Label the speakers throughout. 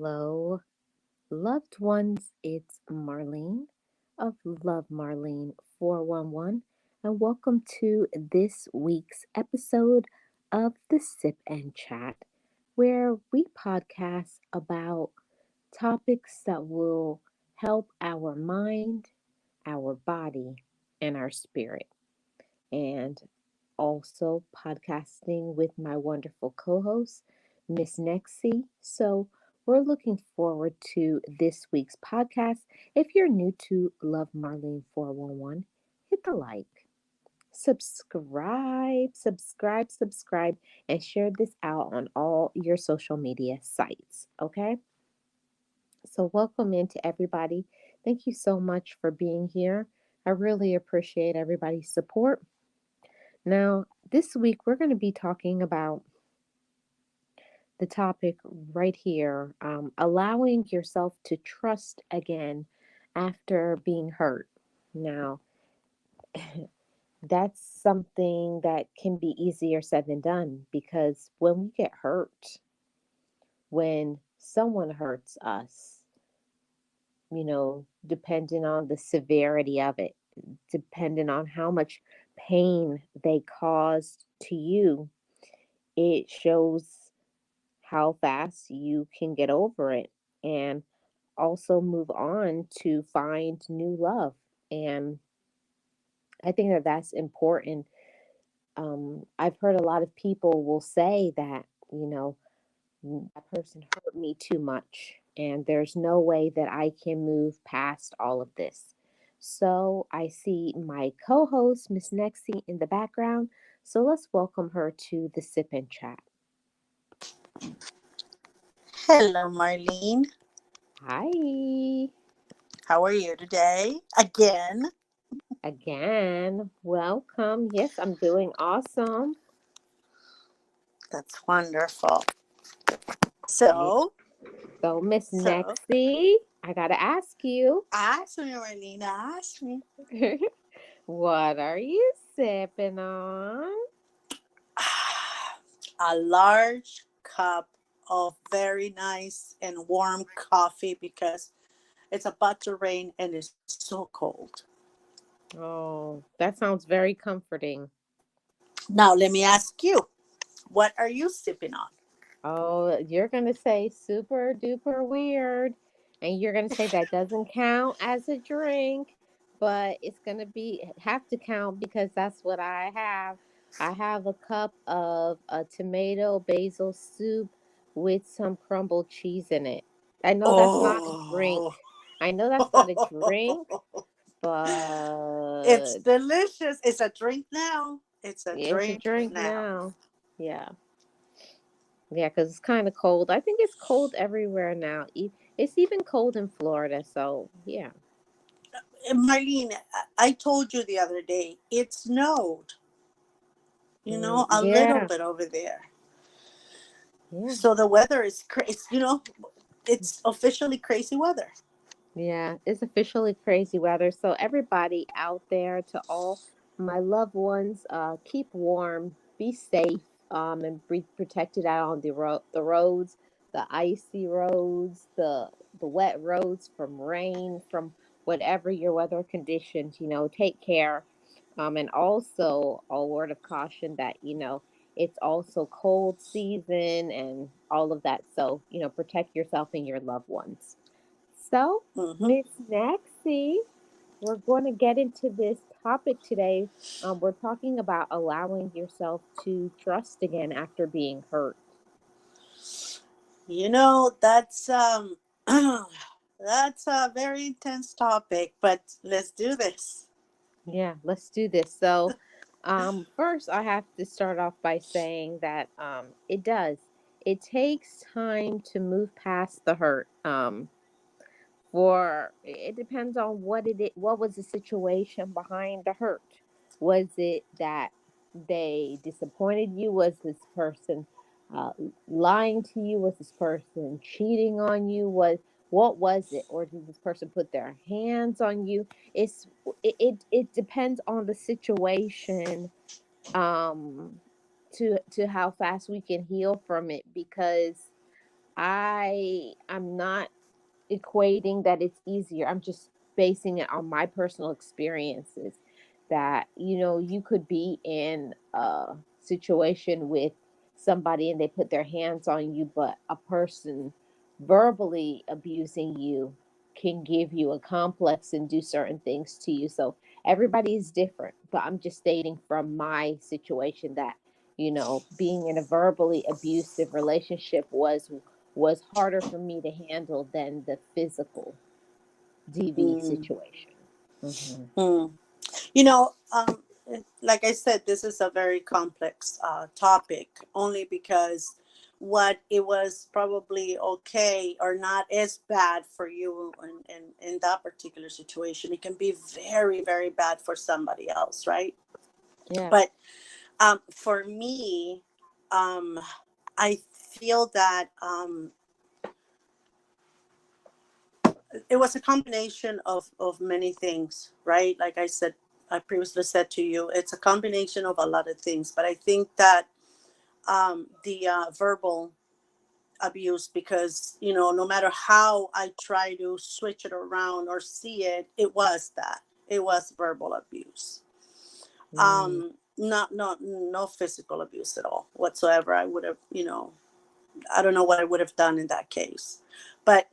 Speaker 1: Hello, loved ones. It's Marlene of Love Marlene 411, and welcome to this week's episode of the Sip and Chat, where we podcast about topics that will help our mind, our body, and our spirit. And also podcasting with my wonderful co host, Miss Nexie. So, we're looking forward to this week's podcast. If you're new to Love Marlene 411, hit the like, subscribe, and share this out on all your social media sites. Okay? So, welcome into everybody. Thank you so much for being here. I really appreciate everybody's support. Now, this week we're going to be talking about the topic right here, allowing yourself to trust again after being hurt. Now, that's something that can be easier said than done because when we get hurt, when someone hurts us, depending on the severity of it, depending on how much pain they caused to you, it shows how fast you can get over it and also move on to find new love. And I think that that's important. I've heard a lot of people will say that, that person hurt me too much, and there's no way that I can move past all of this. So I see my co host, Miss Nexie, in the background. So let's welcome her to the Sip and Chat.
Speaker 2: Hello, Marlene.
Speaker 1: Hi.
Speaker 2: How are you today? Again.
Speaker 1: Again, welcome. Yes, I'm doing awesome.
Speaker 2: That's wonderful.
Speaker 1: Yeah.
Speaker 2: So,
Speaker 1: So, Miss
Speaker 2: so
Speaker 1: Nexie, I gotta ask you,
Speaker 2: ask me, Marlene. Ask me.
Speaker 1: what are you sipping on?
Speaker 2: A large cup of very nice and warm coffee because it's about to rain and it's so cold.
Speaker 1: Oh, that sounds very comforting.
Speaker 2: Now, let me ask you, what are you sipping on?
Speaker 1: Oh, you're gonna say super duper weird, and you're gonna say that doesn't count as a drink, but it's gonna be have to count because that's what I have. I have a cup of a tomato basil soup with some crumbled cheese in it. I know that's not a drink.
Speaker 2: Oh,
Speaker 1: I know that's not a drink,
Speaker 2: it's
Speaker 1: but
Speaker 2: delicious. It's a drink now. It's a
Speaker 1: it's a
Speaker 2: drink
Speaker 1: drink
Speaker 2: now.
Speaker 1: now. Yeah. Yeah, because it's kind of cold. I think it's cold everywhere now. It's even cold in Florida. So, yeah.
Speaker 2: Marlene, I told you the other day, it snowed, a little
Speaker 1: Yeah.
Speaker 2: bit over there.
Speaker 1: Yeah.
Speaker 2: So the weather is crazy, it's officially crazy weather.
Speaker 1: Yeah. It's officially crazy weather. So, everybody out there, to all my loved ones, keep warm, be safe, and be protected out on the roads, the icy roads, the wet roads from rain, from whatever your weather conditions, take care. And also a word of caution that, it's also cold season and all of that. So, protect yourself and your loved ones. So,
Speaker 2: Hmm.
Speaker 1: Miss Nexie, we're going to get into this topic today. We're talking about allowing yourself to trust again after being hurt.
Speaker 2: That's that's a very intense topic, but let's do this.
Speaker 1: Yeah, let's do this. So, first, I have to start off by saying that it does. It takes time to move past the hurt. For it depends on what was the situation behind the hurt. Was it that they disappointed you? Was this person uh, lying to you? Was this person cheating on you? What was it? Or did this person put their hands on you? It depends on the situation, um to how fast we can heal from it, because I'm not equating that it's easier. I'm just basing it on my personal experiences that, you could be in a situation with somebody and they put their hands on you, but a person verbally abusing you can give you a complex and do certain things to you. So everybody is different, but I'm just stating from my situation that, being in a verbally abusive relationship was harder for me to handle than the physical DV
Speaker 2: Mm,
Speaker 1: situation. Hmm.
Speaker 2: mm. Like I said, this is a very complex topic, only because what it was probably okay or not as bad for you in that particular situation, it can be very, very bad for somebody else, right?
Speaker 1: Yeah.
Speaker 2: But for me, um, I feel that it was a combination of many things, right? Like I previously said to you, it's a combination of a lot of things. But I think that the verbal abuse, because no matter how I try to switch it around or see it, it was verbal abuse.
Speaker 1: Mm.
Speaker 2: Not no physical abuse at all whatsoever. I would have, I don't know what I would have done in that case, but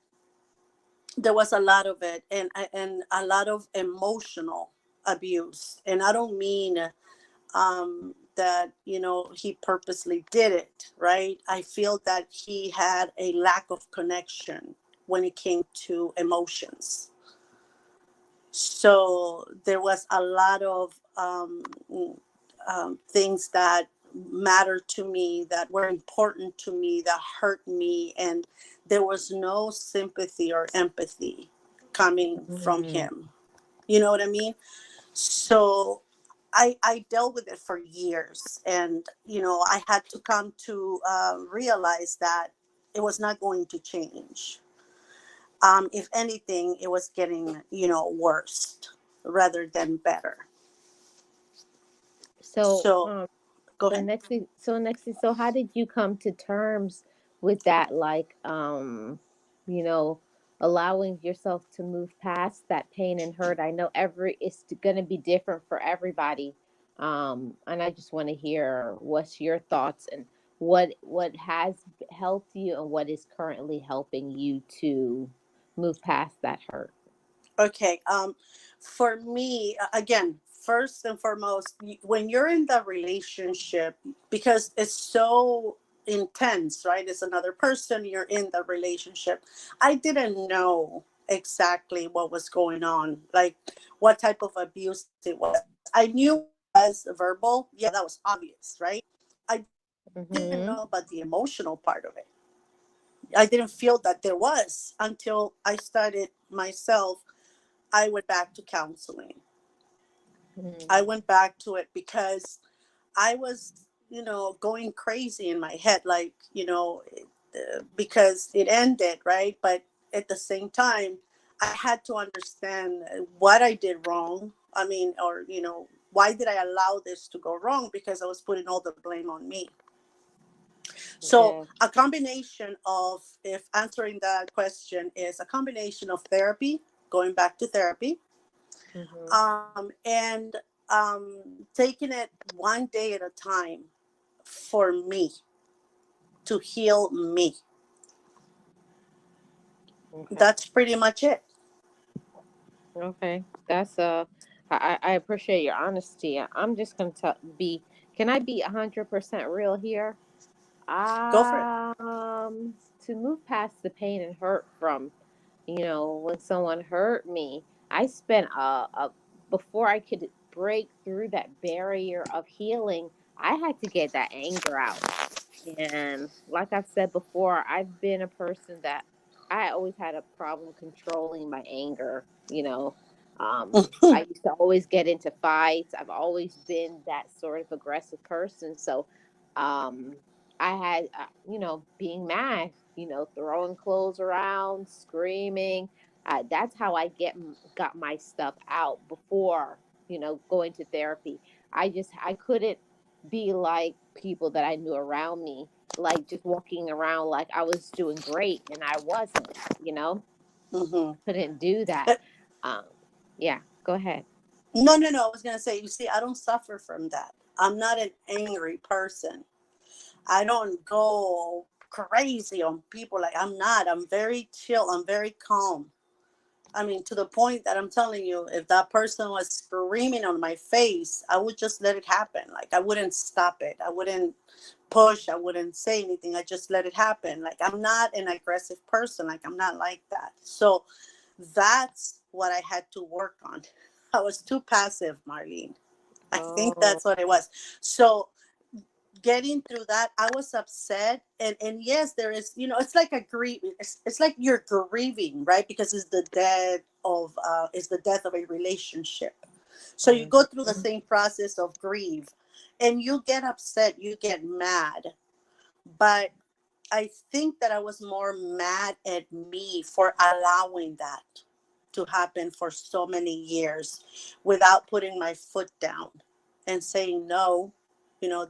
Speaker 2: there was a lot of it, and a lot of emotional abuse. And I don't mean that he purposely did it, right? I feel that he had a lack of connection when it came to emotions. So there was a lot of things that mattered to me, that were important to me, that hurt me, and there was no sympathy or empathy coming from
Speaker 1: Mm.
Speaker 2: him. You know what I mean? So I dealt with it for years, and I had to come to realize that it was not going to change. If anything, it was getting worse rather than better.
Speaker 1: So,
Speaker 2: So go ahead.
Speaker 1: so how did you come to terms with that? Like, you know, allowing yourself to move past that pain and hurt. I know it's going to be different for everybody. And I just want to hear what's your thoughts and what has helped you and what is currently helping you to move past that hurt.
Speaker 2: Okay. For me, again, first and foremost, when you're in the relationship, because it's so intense, right? It's another person, you're in the relationship. I didn't know exactly what was going on, like what type of abuse it was. I knew it was verbal. Yeah, that was obvious, right? I didn't
Speaker 1: Mm-hmm.
Speaker 2: know about the emotional part of it. I didn't feel that there was until I started myself. I went back to counseling. I
Speaker 1: Mm-hmm.
Speaker 2: went back to it because I was, going crazy in my head, like, because it ended, right? But at the same time, I had to understand what I did wrong. I mean, or, why did I allow this to go wrong? Because I was putting all the blame on me. So
Speaker 1: Yeah.
Speaker 2: a combination of, if answering that question, is a combination of therapy, going back to therapy,
Speaker 1: Mm-hmm.
Speaker 2: and taking it one day at a time for me to heal me.
Speaker 1: Okay.
Speaker 2: That's pretty much it.
Speaker 1: Okay, that's I appreciate your honesty. I'm just gonna be. Can I be 100% real here?
Speaker 2: Go for it.
Speaker 1: To move past the pain and hurt from, when someone hurt me, I spent before I could break through that barrier of healing, I had to get that anger out. And like I've said before, I've been a person that I always had a problem controlling my anger. I used to always get into fights. I've always been that sort of aggressive person. So, um, I had, being mad, throwing clothes around, screaming. That's how got my stuff out before, going to therapy. I couldn't be like people that I knew around me. like just walking around like I was doing great and I wasn't, you know,
Speaker 2: Hmm.
Speaker 1: couldn't do that. Um, yeah, go ahead.
Speaker 2: No. I was gonna say, you see, I don't suffer from that. I'm not an angry person. I don't go crazy on people. Like, I'm not. I'm very chill. I'm very calm. I mean, to the point that I'm telling you, if that person was screaming on my face, I would just let it happen. Like, I wouldn't stop it. I wouldn't push. I wouldn't say anything. I just let it happen. Like, I'm not an aggressive person. Like, I'm not like that. So that's what I had to work on. I was too passive, Marlene. I think
Speaker 1: Oh,
Speaker 2: that's what it was. So getting through that, I was upset. And yes, there is, it's like a grief. It's like you're grieving, right? Because it's the death of a relationship. So you go through the
Speaker 1: mhm,
Speaker 2: same process of grief, and you get upset, you get mad. But I think that I was more mad at me for allowing that to happen for so many years without putting my foot down and saying, no,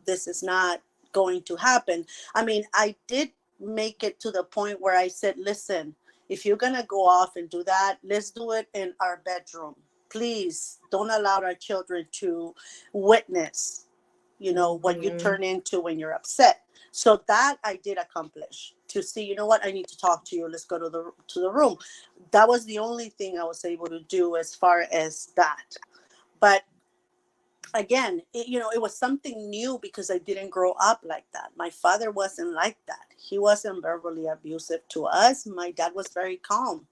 Speaker 2: this is not going to happen. I mean, I did make it to the point where I said, listen, if you're going to go off and do that, let's do it in our bedroom. Please don't allow our children to witness, what you
Speaker 1: mhm.
Speaker 2: turn into when you're upset. So that I did accomplish, to see, what, I need to talk to you. Let's go to the room. That was the only thing I was able to do as far as that. But again, it was something new because I didn't grow up like that. My father wasn't like that. He wasn't verbally abusive to us. My dad was very calm.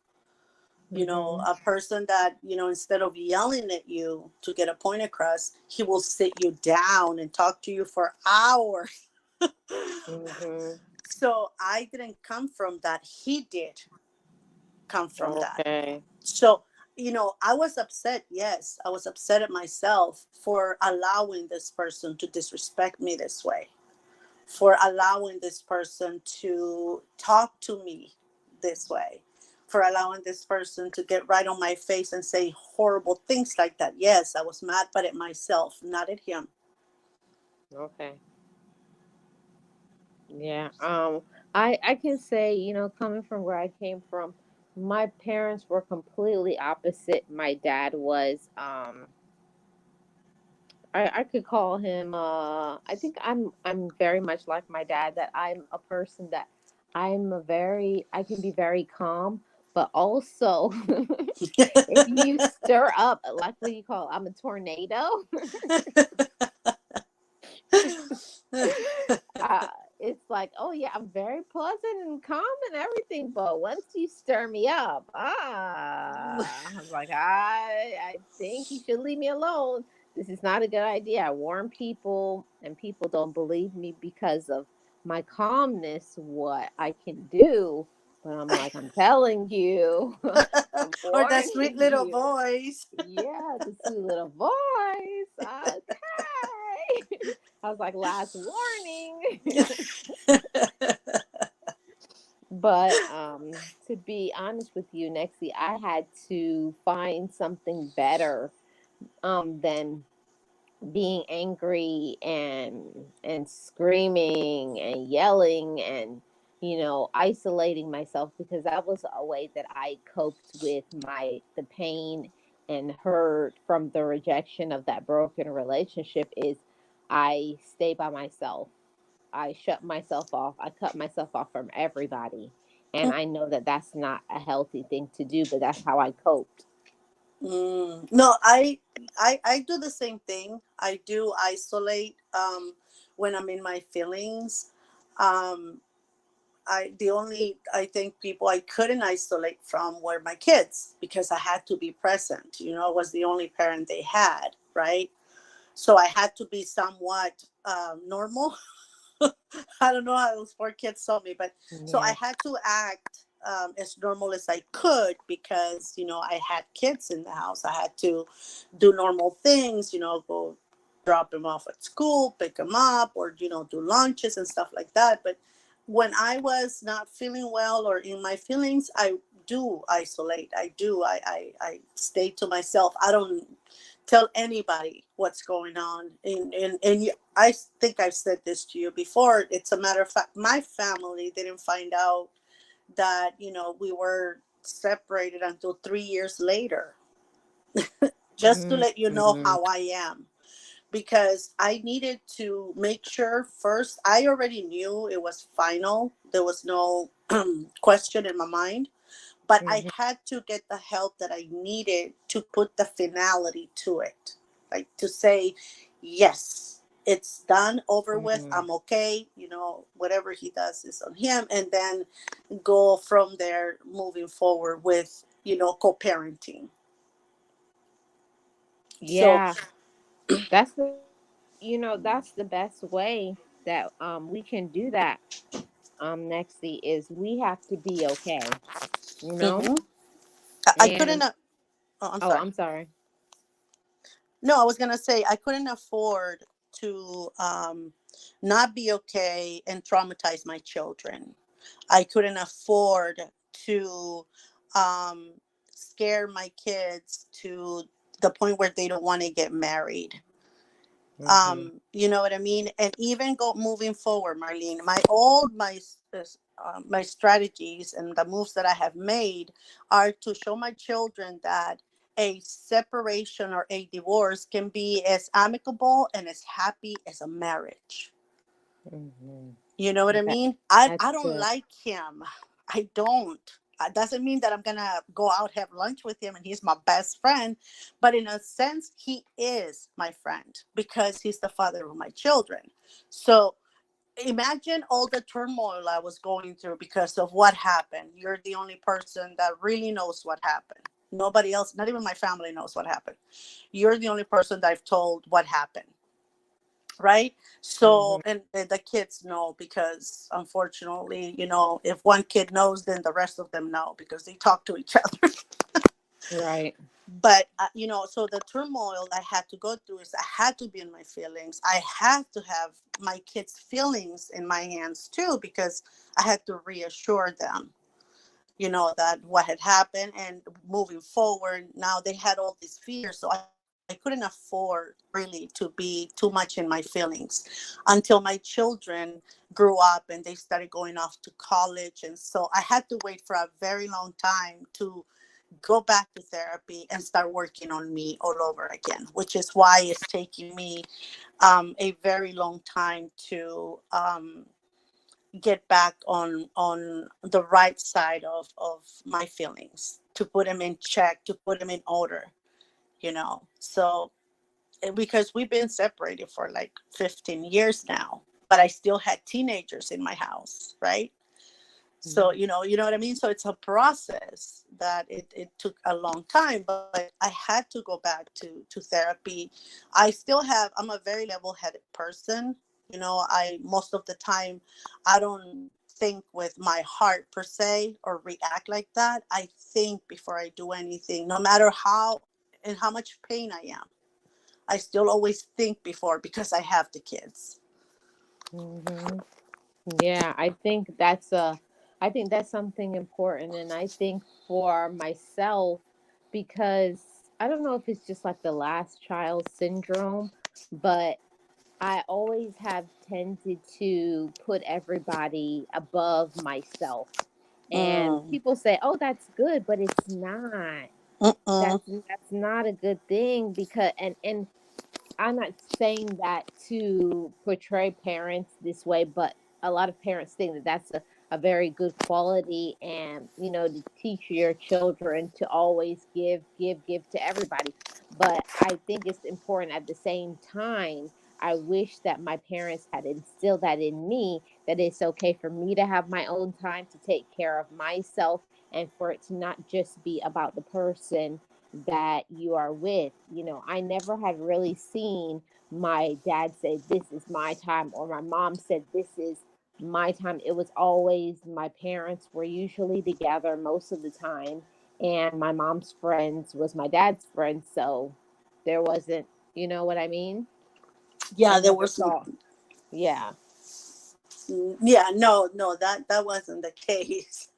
Speaker 1: Mhm.
Speaker 2: A person that, instead of yelling at you to get a point across, he will sit you down and talk to you for hours.
Speaker 1: Mhm.
Speaker 2: So I didn't come from that. He did come from that.
Speaker 1: Okay.
Speaker 2: So, I was upset. Yes, I was upset at myself for allowing this person to disrespect me this way, for allowing this person to talk to me this way, for allowing this person to get right on my face and say horrible things like that. Yes, I was mad, but at myself, not at him.
Speaker 1: Okay. Yeah. I can say, coming from where I came from, my parents were completely opposite. My dad was I could call him I think I'm very much like my dad, that I'm a person that I can be very calm, but also if you stir up, like what you call, I'm a tornado. uh, it's like, oh yeah, I'm very pleasant and calm and everything, but once you stir me up, I'm like, I think you should leave me alone. This is not a good idea. I warn people, and people don't believe me because of my calmness, what I can do. But I'm like, I'm telling you, I'm
Speaker 2: Or that sweet
Speaker 1: warning
Speaker 2: little
Speaker 1: you.
Speaker 2: voice.
Speaker 1: Yeah, the sweet little voice. Okay. I was like, last warning. But to be honest with you, Nexi, I had to find something better than being angry and screaming and yelling and isolating myself, because that was a way that I coped with the pain and hurt from the rejection of that broken relationship. Is I stay by myself. I shut myself off. I cut myself off from everybody. And I know that that's not a healthy thing to do, but that's how I coped.
Speaker 2: No, I do the same thing. I do isolate when I'm in my feelings. Um, the only, I think, people I couldn't isolate from were my kids, because I had to be present. I was the only parent they had, right? So I had to be somewhat normal. I don't know how those poor kids saw me, but so I
Speaker 1: Yeah.
Speaker 2: had to act as normal as I could, because I had kids in the house. I had to do normal things, go drop them off at school, pick them up, or do lunches and stuff like that. But when I was not feeling well or in my feelings, I do isolate. I do. I stay to myself. I don't tell anybody what's going on. I think I've said this to you before. It's a matter of fact, my family didn't find out that, we were separated until 3 years later, just to let you know
Speaker 1: Mm-hmm.
Speaker 2: how I am. Because I needed to make sure first, I already knew it was final. There was no question in my mind, but I
Speaker 1: Mm-hmm.
Speaker 2: had to get the help that I needed to put the finality to it. Like to say, yes, it's done, over with,
Speaker 1: Mm-hmm.
Speaker 2: I'm okay, whatever he does is on him. And then go from there moving forward with, co-parenting. So,
Speaker 1: Yeah, that's that's the best way that we can do that. Nexty is we have to be okay, you know?
Speaker 2: mhm. I couldn't,
Speaker 1: And
Speaker 2: oh, I'm
Speaker 1: oh,
Speaker 2: sorry.
Speaker 1: I'm sorry.
Speaker 2: No, I was gonna say I couldn't afford to not be okay and traumatize my children. I couldn't afford to um, scare my kids to the point where they don't want to get married.
Speaker 1: Mm-hmm.
Speaker 2: You know what I mean? And even go moving forward, Marlene, my strategies and the moves that I have made are to show my children that a separation or a divorce can be as amicable and as happy as a marriage.
Speaker 1: Mm-hmm.
Speaker 2: You know what I
Speaker 1: That,
Speaker 2: mean? I
Speaker 1: that's
Speaker 2: don't
Speaker 1: good.
Speaker 2: like him. I don't. It doesn't mean that I'm gonna go out have lunch with him and he's my best friend, but in a sense, he is my friend because he's the father of my children. So imagine all the turmoil I was going through because of what happened. You're the only person that really knows what happened. Nobody else, not even my family, knows what happened. You're the only person that I've told what happened, right?
Speaker 1: Mm-hmm.
Speaker 2: So, and the kids know because unfortunately, if one kid knows, then the rest of them know because they talk to each other.
Speaker 1: Right.
Speaker 2: But so the turmoil I had to go through is I had to be in my feelings. I had to have my kids' feelings in my hands too, because I had to reassure them, that what had happened and moving forward. Now they had all these fears, so I couldn't afford really to be too much in my feelings until my children grew up and they started going off to college. And so I had to wait for a very long time to go back to therapy and start working on me all over again, which is why it's taking me a very long time to get back on the right side of my feelings, to put them in check, to put them in order. So because we've been separated for like 15 years now, but I still had teenagers in my house, right? So
Speaker 1: Mhm.
Speaker 2: you know what I mean. So it's a process that it took a long time, but I had to go back to therapy. I'm a very level-headed person. I most of the time I don't think with my heart per se or react like that. I think before I do anything, no matter how and how much pain I am. I still always think before because I have the kids.
Speaker 1: Mhm. Yeah, I think that's something important, and I think for myself, because I don't know if it's just like the last child syndrome, but I always have tended to put everybody above myself. And
Speaker 2: Mm.
Speaker 1: people say, "Oh, that's good," but it's not.
Speaker 2: Mm-mm.
Speaker 1: That's not a good thing because and I'm not saying that to portray parents this way, but a lot of parents think that that's a very good quality and, to teach your children to always give, give, give to everybody. But I think it's important at the same time. I wish that my parents had instilled that in me, that it's okay for me to have my own time to take care of myself and for it to not just be about the person that you are with. I never had really seen my dad say, "This is my time," or my mom said, "This is my time." It was always my parents were usually together most of the time, and my mom's friends was my dad's friends. So there wasn't, you know what I mean? I
Speaker 2: Yeah, there
Speaker 1: never
Speaker 2: was.
Speaker 1: saw, yeah.
Speaker 2: Yeah, no, that wasn't the case.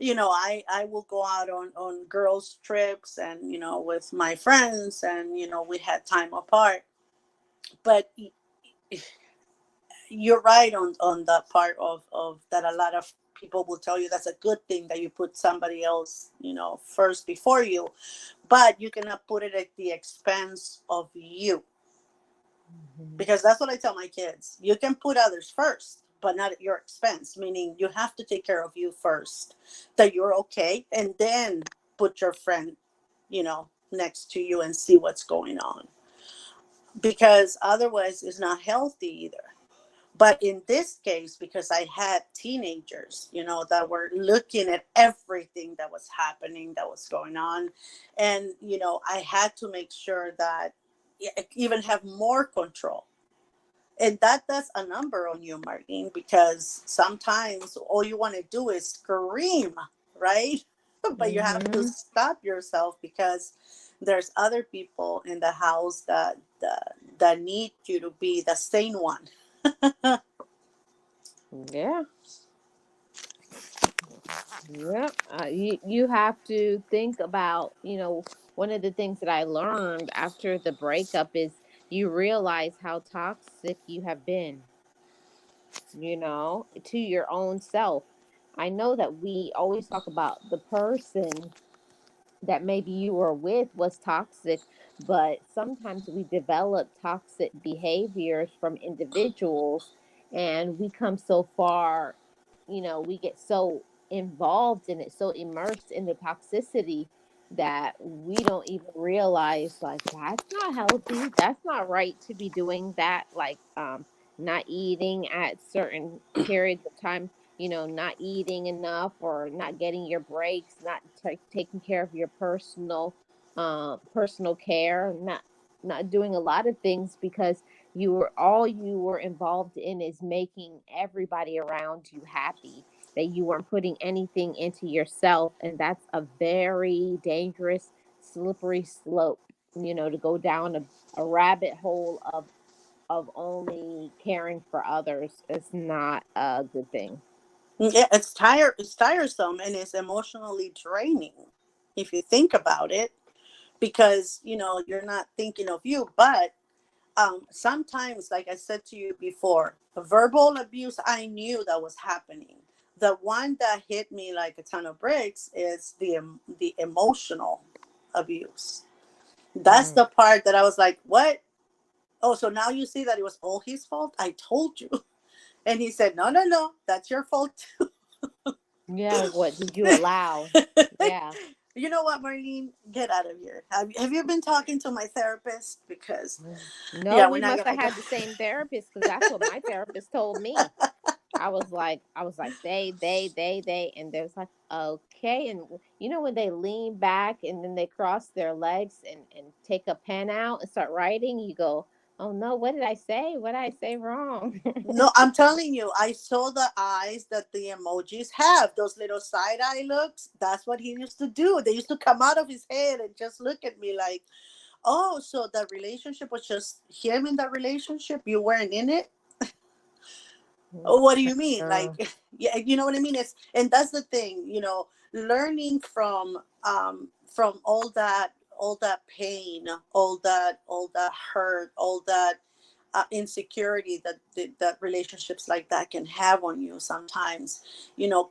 Speaker 2: I will go out on girls trips, and with my friends, and we had time apart. But you're right on that part of that. A lot of people will tell you that's a good thing that you put somebody else first before you, but you cannot put it at the expense of you,
Speaker 1: Mhm.
Speaker 2: because that's what I tell my kids. You can put others first, but not at your expense, meaning you have to take care of you first, that you're okay, and then put your friend next to you and see what's going on, because otherwise it's not healthy either. But in this case, because I had teenagers, that were looking at everything that was happening, that was going on, and I had to make sure that even have more control. And that does a number on you, Martin, because sometimes all you want to do is scream, right? But you have to
Speaker 1: Mhm.
Speaker 2: stop yourself, because there's other people in the house that need you to be the sane one.
Speaker 1: Yeah. Yeah. You have to think about, one of the things that I learned after the breakup is you realize how toxic you have been, to your own self. I know that we always talk about the person that maybe you were with was toxic, but sometimes we develop toxic behaviors from individuals, and we come so far, we get so involved in it, so immersed in the toxicity that we don't even realize, like, that's not healthy, that's not right to be doing that, like not eating at certain periods of time, not eating enough or not getting your breaks, not taking care of your personal care, not doing a lot of things because you were involved in is making everybody around you happy, that you weren't putting anything into yourself, and that's a very dangerous slippery slope, to go down a rabbit hole of only caring for others is not a good thing.
Speaker 2: Yeah, it's tiresome, and it's emotionally draining if you think about it, because you're not thinking of you. But sometimes, like I said to you before, verbal abuse, I knew that was happening. The one that hit me like a ton of bricks is the emotional abuse. That's
Speaker 1: Mm.
Speaker 2: the part that I was like, what? Oh, so now you see that it was all his fault? I told you. And he said, no, no, no, that's your fault.
Speaker 1: Yeah, what did you allow? Yeah.
Speaker 2: You know what, Marlene? Get out of here. Have you been talking to my therapist? Because,
Speaker 1: Mm. No,
Speaker 2: yeah, we're
Speaker 1: we
Speaker 2: not
Speaker 1: must
Speaker 2: going to
Speaker 1: have
Speaker 2: go.
Speaker 1: had the same therapist because that's what my therapist told me. I was like, they, and they was like, okay. And when they lean back and then they cross their legs and take a pen out and start writing, you go, oh no, what did I say? What did I say wrong?
Speaker 2: No, I'm telling you, I saw the eyes that the emojis have, those little side eye looks. That's what he used to do. They used to come out of his head and just look at me like, oh, so the relationship was just him in the relationship? You weren't in it? Oh, what do you mean?
Speaker 1: Uh,
Speaker 2: Like, yeah, you know what I mean? And that's the thing, learning from all that pain, all that hurt, all that insecurity that relationships like that can have on you sometimes,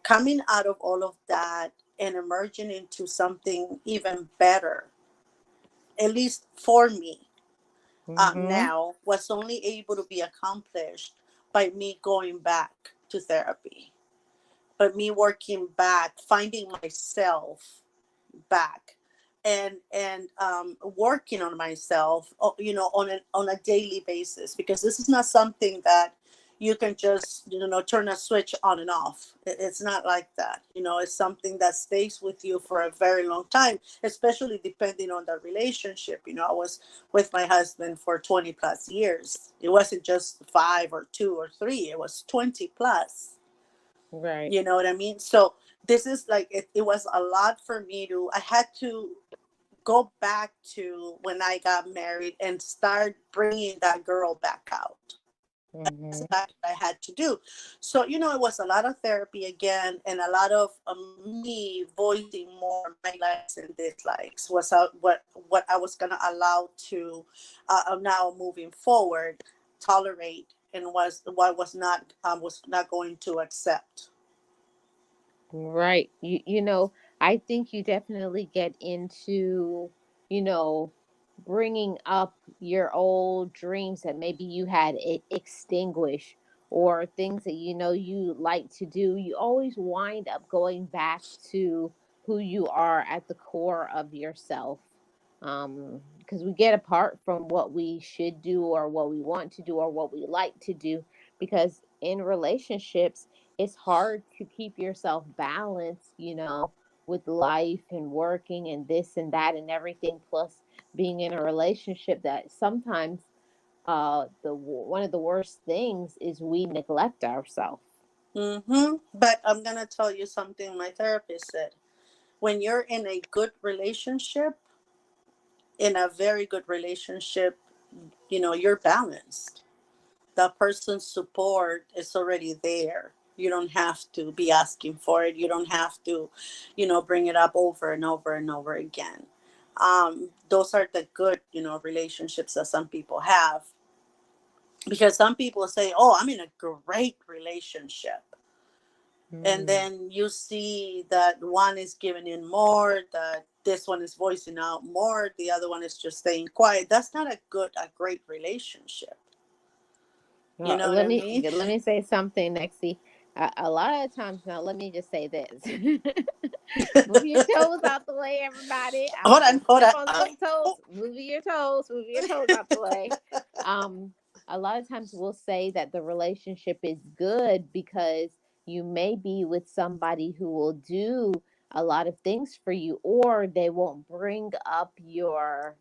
Speaker 2: coming out of all of that and emerging into something even better, at least for me,
Speaker 1: mm-hmm.
Speaker 2: now was only able to be accomplished by me going back to therapy, but me working back, finding myself back, and working on myself, on a daily basis, because this is not something that you can just turn a switch on and off. It's not like that. It's something that stays with you for a very long time, especially depending on the relationship. I was with my husband for 20 plus years. It wasn't just 5 or 2 or 3, it was 20 plus.
Speaker 1: Right.
Speaker 2: You know what I mean? So this is like, it was a lot for me. I had to go back to when I got married and start bringing that girl back out.
Speaker 1: Hmm.
Speaker 2: Exactly what I had to do. So, it was a lot of therapy again, and a lot of me voicing more my likes and dislikes was what I was gonna allow to now moving forward tolerate, and was what was not going to accept.
Speaker 1: Right. I think you definitely get into, you know, bringing up your old dreams that maybe you had extinguished, or things that you like to do. You always wind up going back to who you are at the core of yourself. Because we get apart from what we should do, or what we want to do, or what we like to do, because in relationships it's hard to keep yourself balanced, with life and working and this and that and everything, plus being in a relationship. That sometimes one of the worst things is we neglect ourselves.
Speaker 2: But I'm gonna tell you something my therapist said. When you're in a good relationship, in a very good relationship, you're balanced. The person's support is already there. You don't have to be asking for it. You don't have to, bring it up over and over and over again. Those are the good, relationships that some people have. Because some people say, "Oh, I'm in a great relationship," and
Speaker 1: Mm.
Speaker 2: then you see that one is giving in more, that this one is voicing out more, the other one is just staying quiet. That's not a great relationship. You
Speaker 1: Well,
Speaker 2: know what
Speaker 1: let
Speaker 2: I
Speaker 1: me
Speaker 2: mean?
Speaker 1: let me say something, Nexie. A lot of times now, let me just say this. Move your toes out the way, everybody. I'm
Speaker 2: Hold
Speaker 1: gonna
Speaker 2: on, hold
Speaker 1: step
Speaker 2: on.
Speaker 1: on
Speaker 2: Oh,
Speaker 1: some toes.
Speaker 2: oh.
Speaker 1: Move your toes out the way. Um, a lot of times we'll say that the relationship is good because you may be with somebody who will do a lot of things for you, or they won't bring up your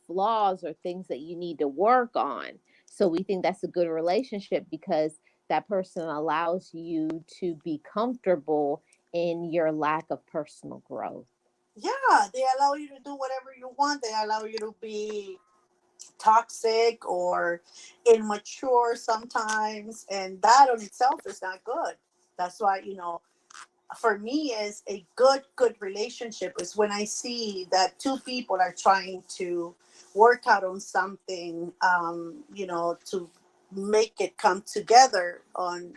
Speaker 1: flaws or things that you need to work on. So we think that's a good relationship because that person allows you to be comfortable in your lack of personal growth.
Speaker 2: Yeah, they allow you to do whatever you want. They allow you to be toxic or immature sometimes, and that on itself is not good. That's why, for me, is a good relationship is when I see that two people are trying to work out on something, to make it come together on,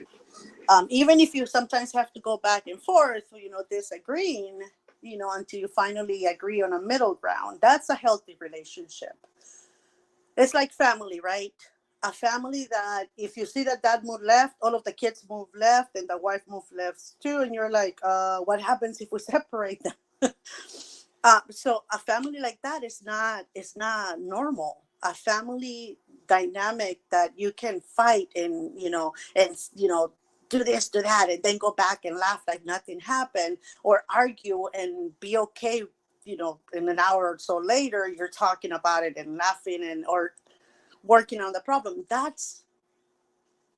Speaker 2: even if you sometimes have to go back and forth, disagreeing, until you finally agree on a middle ground. That's a healthy relationship. It's like family, right? A family that if you see that dad moved left, all of the kids move left, and the wife moved left too, and you're like, what happens if we separate them? So a family like that is not normal. A family dynamic that you can fight and do this, do that, and then go back and laugh like nothing happened, or argue and be okay. In an hour or so later, you're talking about it and laughing and or working on the problem. That's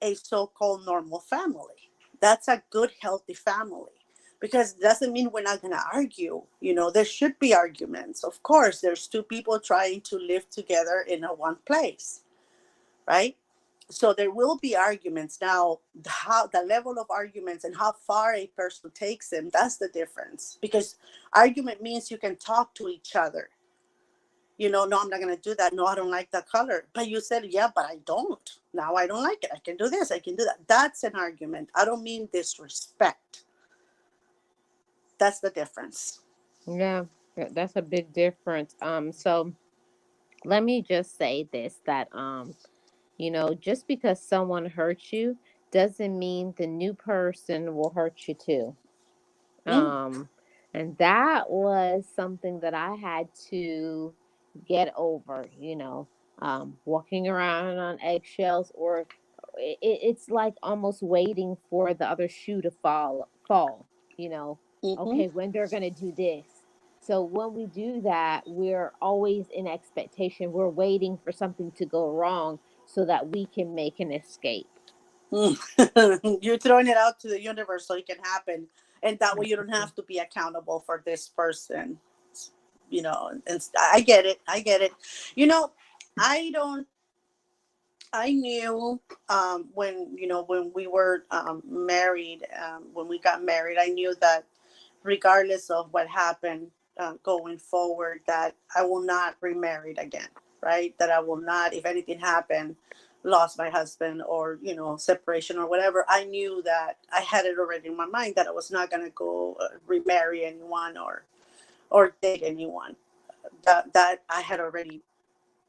Speaker 2: a so-called normal family. That's a good, healthy family. Because it doesn't mean we're not going to argue. There should be arguments. Of course, there's two people trying to live together in a one place, right? So there will be arguments. Now, how the level of arguments and how far a person takes them, that's the difference. Because argument means you can talk to each other. No, I'm not going to do that. No, I don't like that color. But you said, yeah, but I don't. Now I don't like it. I can do this. I can do that. That's an argument. I don't mean disrespect. That's the difference.
Speaker 1: Yeah, that's a big difference. So let me just say this, that just because someone hurts you doesn't mean the new person will hurt you too.
Speaker 2: Mm,
Speaker 1: Um, and that was something that I had to get over, walking around on eggshells, or it's like almost waiting for the other shoe to fall, you know,
Speaker 2: mm-hmm.
Speaker 1: okay, when they're going to do this. So when we do that, we're always in expectation. We're waiting for something to go wrong so that we can make an escape.
Speaker 2: You're throwing it out to the universe so it can happen. And that way you don't have to be accountable for this person. And I get it. I get it. You know, I don't I knew when, when we were married, when we got married, I knew that regardless of what happened going forward, that I will not remarried again, right? That I will not, if anything happened, lost my husband or, separation or whatever. I knew that I had it already in my mind that I was not going to go remarry anyone or date anyone. That I had already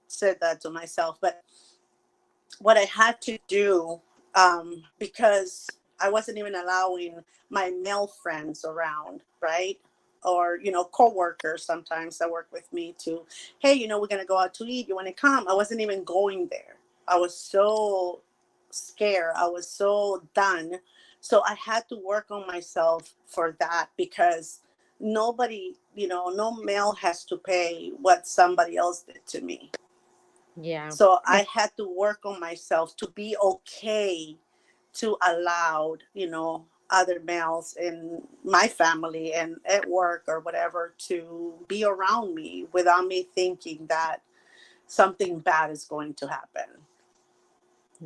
Speaker 2: said that to myself. But what I had to do, because I wasn't even allowing my male friends around, right? Or, coworkers sometimes that work with me to, hey, we're going to go out to eat. You want to come? I wasn't even going there. I was so scared. I was so done. So I had to work on myself for that, because nobody, no male has to pay what somebody else did to me.
Speaker 1: Yeah.
Speaker 2: So I had to work on myself to be okay to allow, other males in my family and at work or whatever to be around me without me thinking that something bad is going to happen.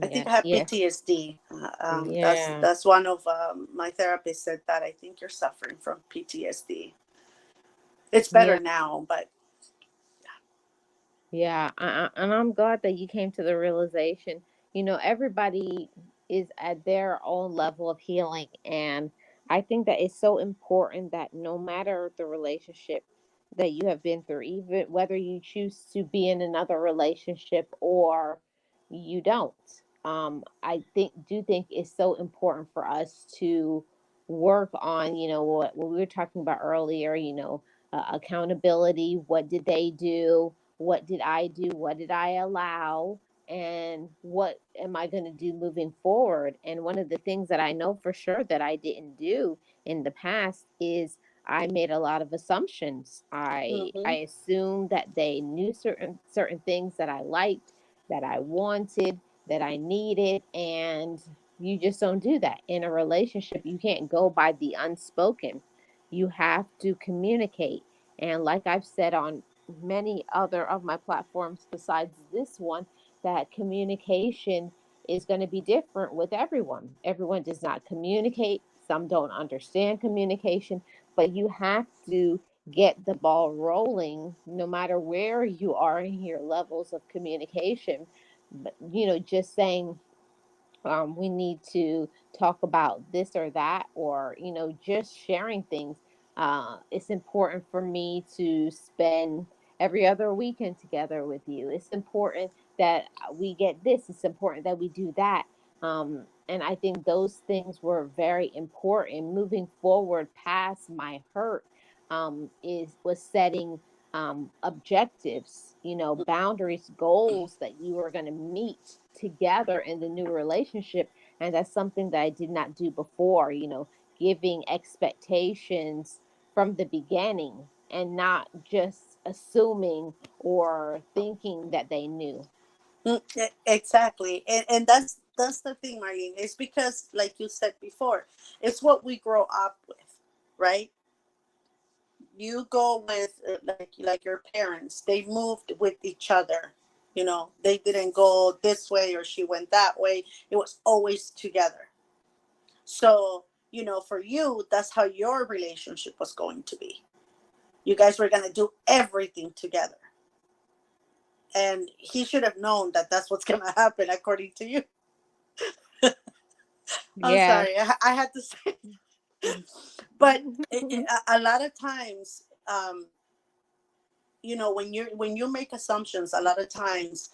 Speaker 2: I think I
Speaker 1: Yes.
Speaker 2: have
Speaker 1: Yes.
Speaker 2: PTSD. That's
Speaker 1: Yeah.
Speaker 2: that's one of my therapists said that I think you're suffering from PTSD. It's better
Speaker 1: Yeah.
Speaker 2: now, but
Speaker 1: Yeah, and I'm glad that you came to the realization. Everybody is at their own level of healing, and I think that it's so important that no matter the relationship that you have been through, even whether you choose to be in another relationship or you don't, I think it's so important for us to work on, what we were talking about earlier, accountability. What did they do? What did I do? What did I allow? And what am I going to do moving forward? And one of the things that I know for sure that I didn't do in the past is I made a lot of assumptions. I
Speaker 2: hmm
Speaker 1: assumed that they knew certain things that I liked, that I wanted, that I needed, and you just don't do that. In a relationship, you can't go by the unspoken. You have to communicate. And like I've said on many other of my platforms besides this one, that communication is going to be different with everyone. Everyone does not communicate. Some don't understand communication, but you have to get the ball rolling no matter where you are in your levels of communication. But, just saying, we need to talk about this or that, or just sharing things. It's important for me to spend every other weekend together with you. It's important that we get this. It's important that we do that. And I think those things were very important. Moving forward past my hurt, is was setting objectives, boundaries, goals that you were going to meet together in the new relationship. And that's something that I did not do before, giving expectations from the beginning and not just assuming or thinking that they knew.
Speaker 2: Exactly, and that's the thing, Marlene. It's because, like you said before, it's what we grow up with, right? You go with like your parents. They moved with each other. They didn't go this way or she went that way. It was always together. So for you, that's how your relationship was going to be. You guys were gonna do everything together, and he should have known that that's what's gonna happen, according to you. I'm
Speaker 1: Yeah.
Speaker 2: sorry, I had to say, but a lot of times, when you make assumptions, a lot of times,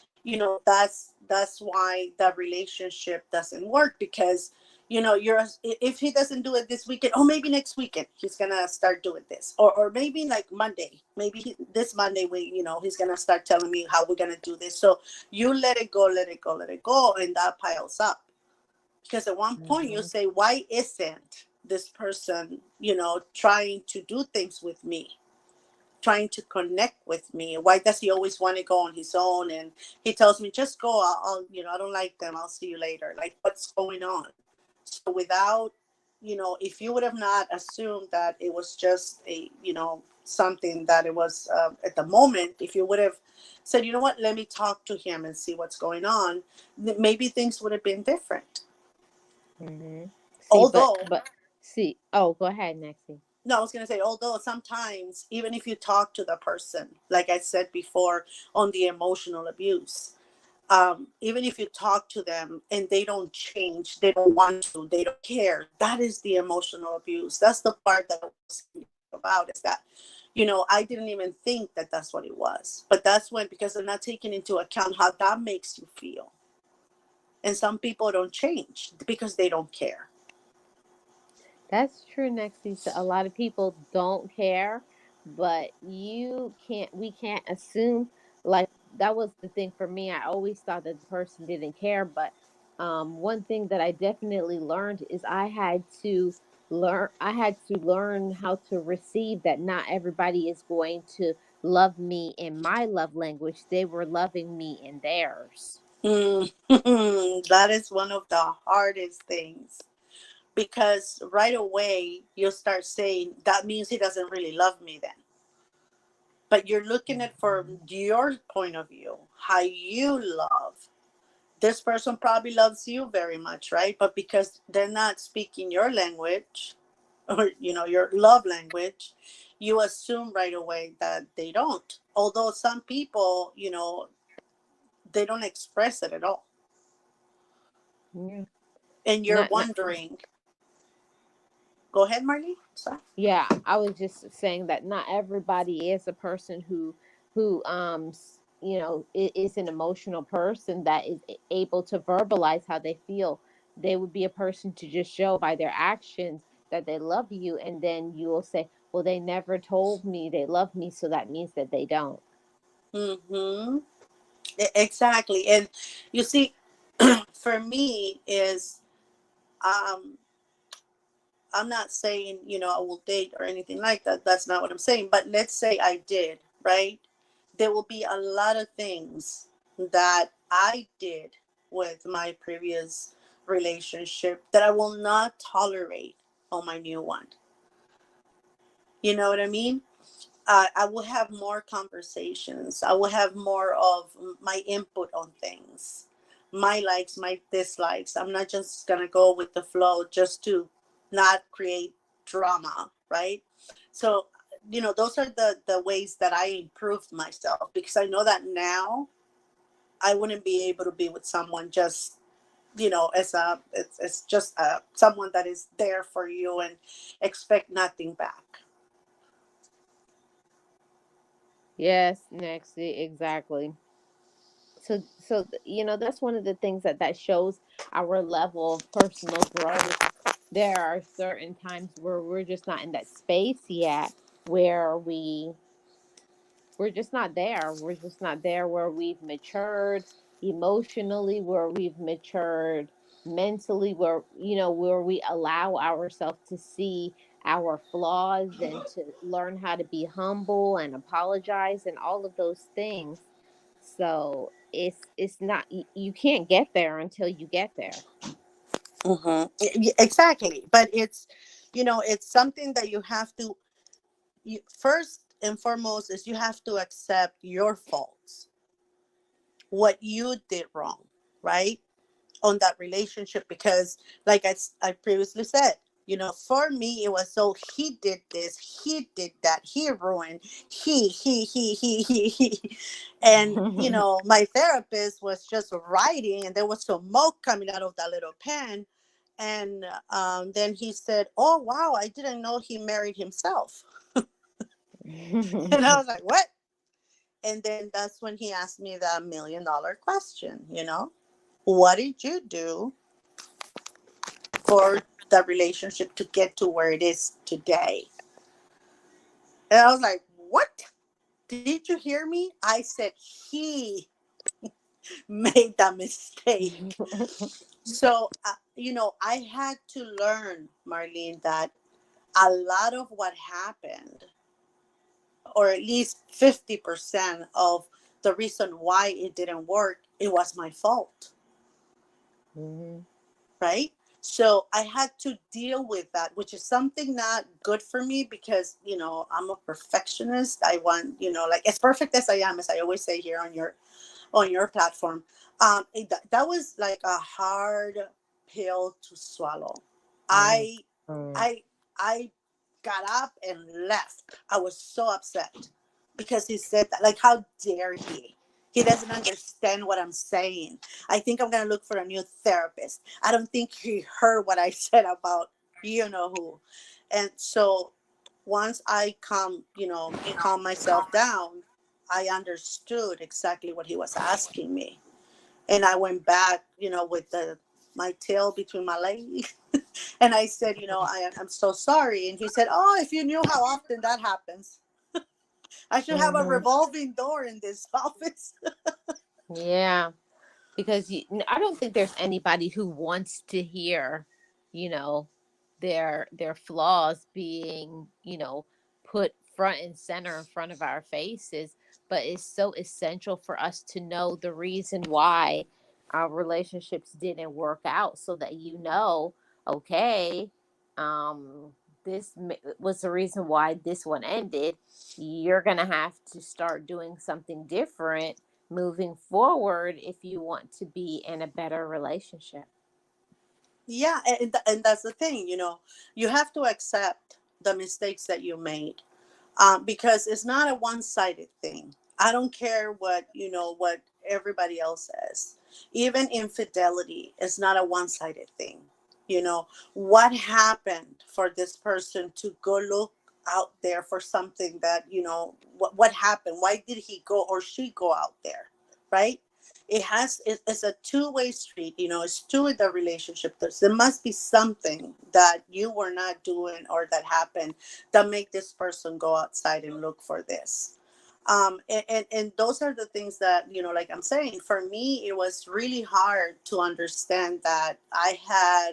Speaker 2: that's why the relationship doesn't work, because you're, if he doesn't do it this weekend, or maybe next weekend he's gonna start doing this, or maybe like Monday, maybe this Monday he's gonna start telling me how we're gonna do this. So you let it go, let it go, let it go, and that piles up, because at one point you
Speaker 1: Mhm.
Speaker 2: say, why isn't this person trying to do things with me, trying to connect with me? Why does he always want to go on his own? And he tells me, just go. I'll I don't like them. I'll see you later. Like, what's going on? So without, if you would have not assumed that it was just a, something that it was at the moment, if you would have said, you know what, let me talk to him and see what's going on, maybe things would have been different.
Speaker 1: Hmm. See,
Speaker 2: Although,
Speaker 1: see. Oh, go ahead, Nexie.
Speaker 2: no, I was going to say, although sometimes, even if you talk to the person, like I said before on the emotional abuse, even if you talk to them and they don't change, they don't want to, they don't care, that is the emotional abuse. That's the part that I was about, is that, you know, I didn't even think that that's what it was. But that's when, because they're not taking into account how that makes you feel. And some people don't change because they don't care.
Speaker 1: That's true, Nexie. So a lot of people don't care, but we can't assume, like, that was the thing for me. I always thought that the person didn't care, but one thing that I definitely learned is I had to learn how to receive that not everybody is going to love me in my love language. They were loving me in theirs.
Speaker 2: Mm. That is one of the hardest things, because right away you'll start saying that means he doesn't really love me then. But you're looking at from your point of view, how you love. This person probably loves you very much, right? But because they're not speaking your language, or your love language, you assume right away that they don't. Although some people, they don't express it at all.
Speaker 1: Yeah.
Speaker 2: And you're
Speaker 1: Not
Speaker 2: wondering. Go ahead, Marley. Sorry.
Speaker 1: Yeah, I was just saying that not everybody is a person who is an emotional person that is able to verbalize how they feel. They would be a person to just show by their actions that they love you, and then you will say, well, they never told me they love me, so that means that they don't.
Speaker 2: Mm-hmm. Exactly. And you see, for me is, um I'm not saying, I will date or anything like that. That's not what I'm saying. But let's say I did, right? There will be a lot of things that I did with my previous relationship that I will not tolerate on my new one. You know what I mean? I will have more conversations. I will have more of my input on things, my likes, my dislikes. I'm not just going to go with the flow just to not create drama, right? So, those are the ways that I improved myself, because I know that now I wouldn't be able to be with someone just, it's just someone that is there for you and expect nothing back.
Speaker 1: Yes, next, exactly. So that's one of the things that shows our level of personal growth. There are certain times where we're just not in that space yet, where we're just not there. We're just not there where we've matured emotionally, where we've matured mentally, where we allow ourselves to see our flaws and to learn how to be humble and apologize and all of those things. So it's not, you can't get there until you get there.
Speaker 2: Exactly. But it's something that you have to, first and foremost, is you have to accept your faults, what you did wrong, right? On that relationship. Because like I previously said, for me, it was, so he did this, he did that, he ruined, he. And, my therapist was just writing, and there was some smoke coming out of that little pen. And then he said, oh, wow, I didn't know he married himself. And I was like, what? And then that's when he asked me the $1 million question, what did you do for the relationship to get to where it is today? And I was like, what? Did you hear me? I said he made that mistake. So, I had to learn, Marlene, that a lot of what happened, or at least 50% of the reason why it didn't work, it was my fault.
Speaker 1: Mhm.
Speaker 2: Right? So I had to deal with that, which is something not good for me because, I'm a perfectionist. I want, like as perfect as I am, as I always say here on your platform. That was like a hard pill to swallow.
Speaker 1: Mm,
Speaker 2: I
Speaker 1: mm,
Speaker 2: I I got up and left. I was so upset because he said that. Like, how dare he? He doesn't understand what I'm saying. I think I'm gonna look for a new therapist. I don't think he heard what I said about you know who. And so once I calm myself down, I understood exactly what he was asking me. And I went back, with my tail between my legs. And I said, I'm so sorry. And he said, oh, if you knew how often that happens, I should have a
Speaker 1: mhm.
Speaker 2: revolving door in this office.
Speaker 1: Yeah, because I don't think there's anybody who wants to hear, you know, their flaws being, put front and center in front of our faces. But it's so essential for us to know the reason why our relationships didn't work out, so that okay, um, was the reason why this one ended. You're gonna have to start doing something different moving forward if you want to be in a better relationship.
Speaker 2: Yeah, and that's the thing, you have to accept the mistakes that you made, because it's not a one-sided thing. I don't care what everybody else says. Even infidelity is not a one-sided thing. What happened for this person to go look out there for something that what happened? Why did he go or she go out there, right? It's a two-way street. It's two in the relationship. There must be something that you were not doing or that happened that make this person go outside and look for this. And those are the things that, like I'm saying, for me it was really hard to understand that I had,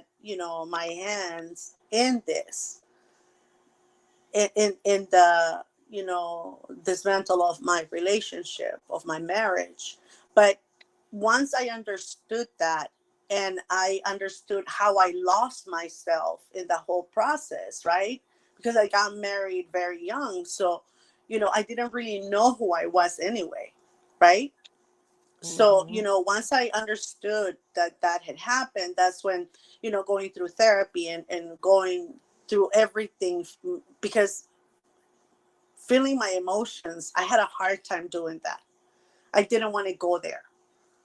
Speaker 2: my hands in this, in the, dismantle of my relationship, of my marriage. But once I understood that, and I understood how I lost myself in the whole process, right? Because I got married very young. So, I didn't really know who I was anyway, right? So,
Speaker 1: Hmm.
Speaker 2: once I understood that that had happened, that's when, going through therapy and going through everything, because feeling my emotions, I had a hard time doing that. I didn't want to go there.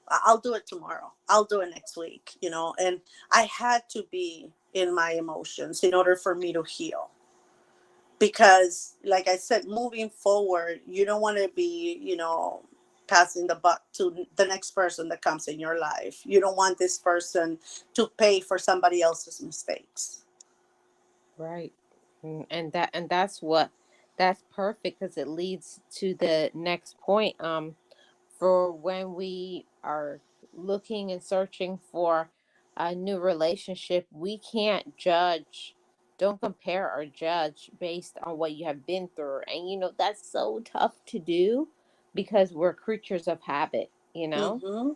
Speaker 2: I'll do it tomorrow. I'll do it next week, and I had to be in my emotions in order for me to heal. Because, like I said, moving forward, you don't want to be, passing the buck to the next person that comes in your life. You don't want this person to pay for somebody else's mistakes.
Speaker 1: Right. And that's perfect, because it leads to the next point. For when we are looking and searching for a new relationship, we can't judge. Don't compare or judge based on what you have been through. And that's so tough to do, because we're creatures of habit.
Speaker 2: Mm-hmm.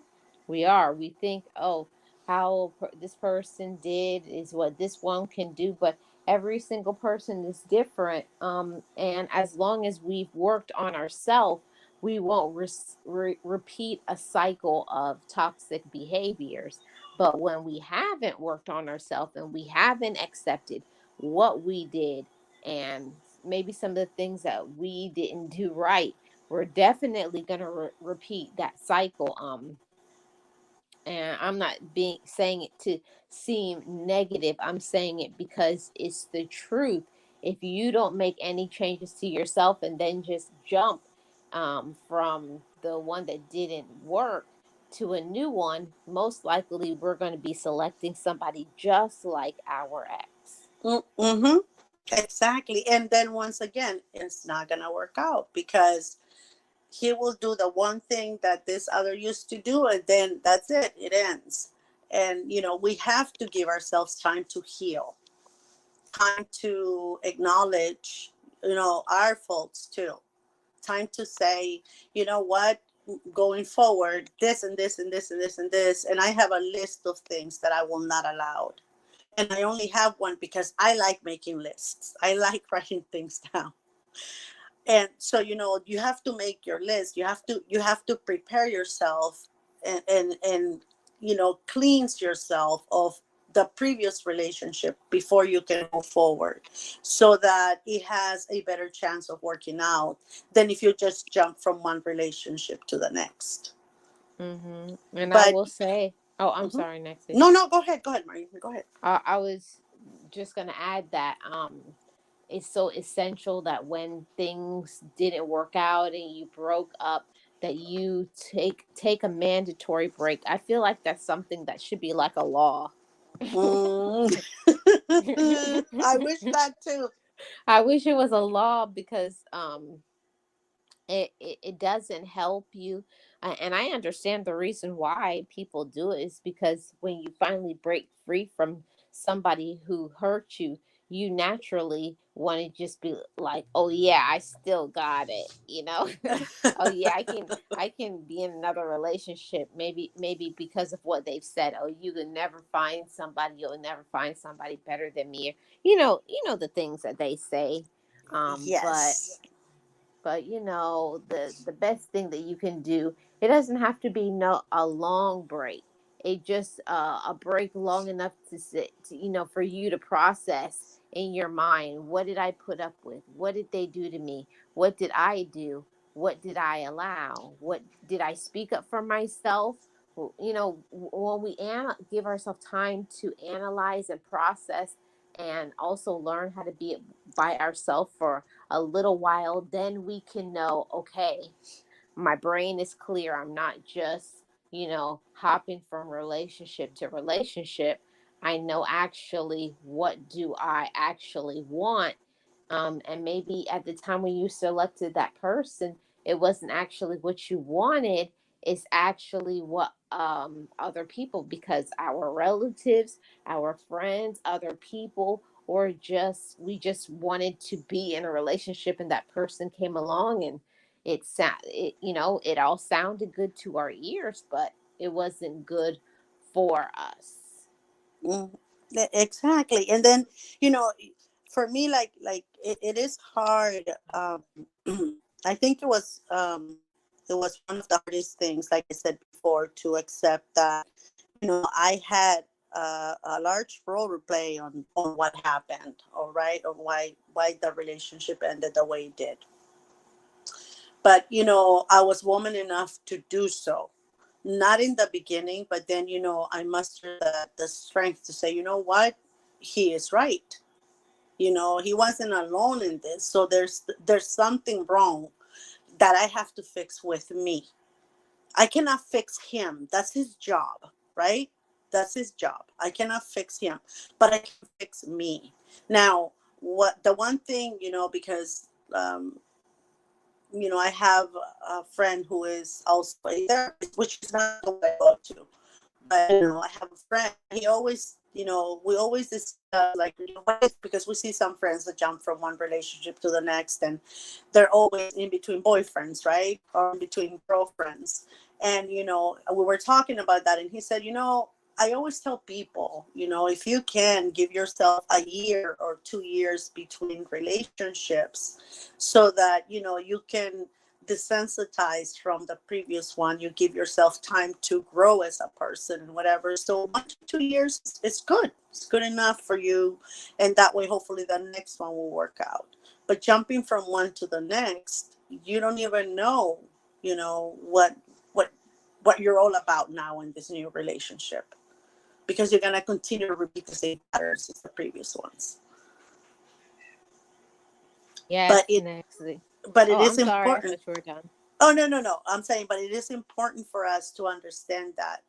Speaker 1: We are. We think, oh, how this person did is what this one can do, but every single person is different. And as long as we've worked on ourselves, we won't repeat a cycle of toxic behaviors. But when we haven't worked on ourselves and we haven't accepted what we did, and maybe some of the things that we didn't do right, we're definitely going to repeat that cycle. And I'm not being saying it to seem negative. I'm saying it because it's the truth. If you don't make any changes to yourself and then just jump from the one that didn't work to a new one, most likely we're going to be selecting somebody just like our ex.
Speaker 2: Mm-hmm. Exactly. And then once again, it's not going to work out because he will do the one thing that this other used to do, and then that's it, it ends. And we have to give ourselves time to heal, time to acknowledge our faults too, time to say, what, going forward, this and this and this and this and this, and I have a list of things that I will not allow. And I only have one because I like making lists. I like writing things down. And so, you have to make your list. You have to prepare yourself, and cleanse yourself of the previous relationship before you can move forward, so that it has a better chance of working out than if you just jump from one relationship to the next.
Speaker 1: And I
Speaker 2: But
Speaker 1: will say, oh, I'm
Speaker 2: mhm.
Speaker 1: sorry, Nexus.
Speaker 2: No, no, go ahead, Marie, go ahead.
Speaker 1: I was just gonna add that it's so essential that when things didn't work out and you broke up, that you take a mandatory break. I feel like that's something that should be like a law.
Speaker 2: Mm. I wish that too.
Speaker 1: I wish it was a law because it doesn't help you. And I understand the reason why people do it is because when you finally break free from somebody who hurt you, you naturally want to just be like, oh yeah, I still got it, you know. Oh yeah, I can be in another relationship, maybe because of what they've said. Oh, you can never find somebody, you'll never find somebody better than me. You know the things that they say. But
Speaker 2: Yes.
Speaker 1: the best thing that you can do, it doesn't have to be no a long break. It just a break long enough to sit to, for you to process in your mind, what did I put up with, what did they do to me, what did I do, what did I allow, what did I speak up for myself. When we give ourselves time to analyze and process, and also learn how to be by ourselves for a little while, then we can know, okay, my brain is clear. I'm not just, hopping from relationship to relationship. I know actually what do I actually want. And maybe at the time when you selected that person, it wasn't actually what you wanted. It's actually what other people, because our relatives, our friends, other people, or just we just wanted to be in a relationship, and that person came along, and it all sounded good to our ears, but it wasn't good for us.
Speaker 2: Mm, exactly. And then, you know, for me, it is hard. I think it was one of the hardest things, like I said before, to accept that, I had a large role to play on what happened, all right, on why the relationship ended the way it did. But I was woman enough to do so, not in the beginning, but then I mustered the strength to say, you know what, he is right. He wasn't alone in this, so there's something wrong that I have to fix with me. I cannot fix him, that's his job, right? That's his job. I cannot fix him, but I can fix me. Now, what the one thing, because I have a friend who is also a therapist, which is not the way I go to. But I have a friend. He always, we always discuss, like, because we see some friends that jump from one relationship to the next, and they're always in between boyfriends, right, or in between girlfriends. And we were talking about that, and he said, I always tell people, if you can give yourself a year or 2 years between relationships, so that you can desensitize from the previous one, you give yourself time to grow as a person and whatever. So 1 to 2 years is good. It's good enough for you, and that way hopefully the next one will work out. But jumping from one to the next, you don't even know what what what you're all about now in this new relationship, because you're going to continue to repeat the same patterns as the previous ones. but
Speaker 1: Yes,
Speaker 2: it
Speaker 1: next.
Speaker 2: but it
Speaker 1: Oh,
Speaker 2: is
Speaker 1: I'm sorry. I
Speaker 2: important.
Speaker 1: thought you were done.
Speaker 2: Oh, no, no, no. I'm saying, but it is important for us to understand that,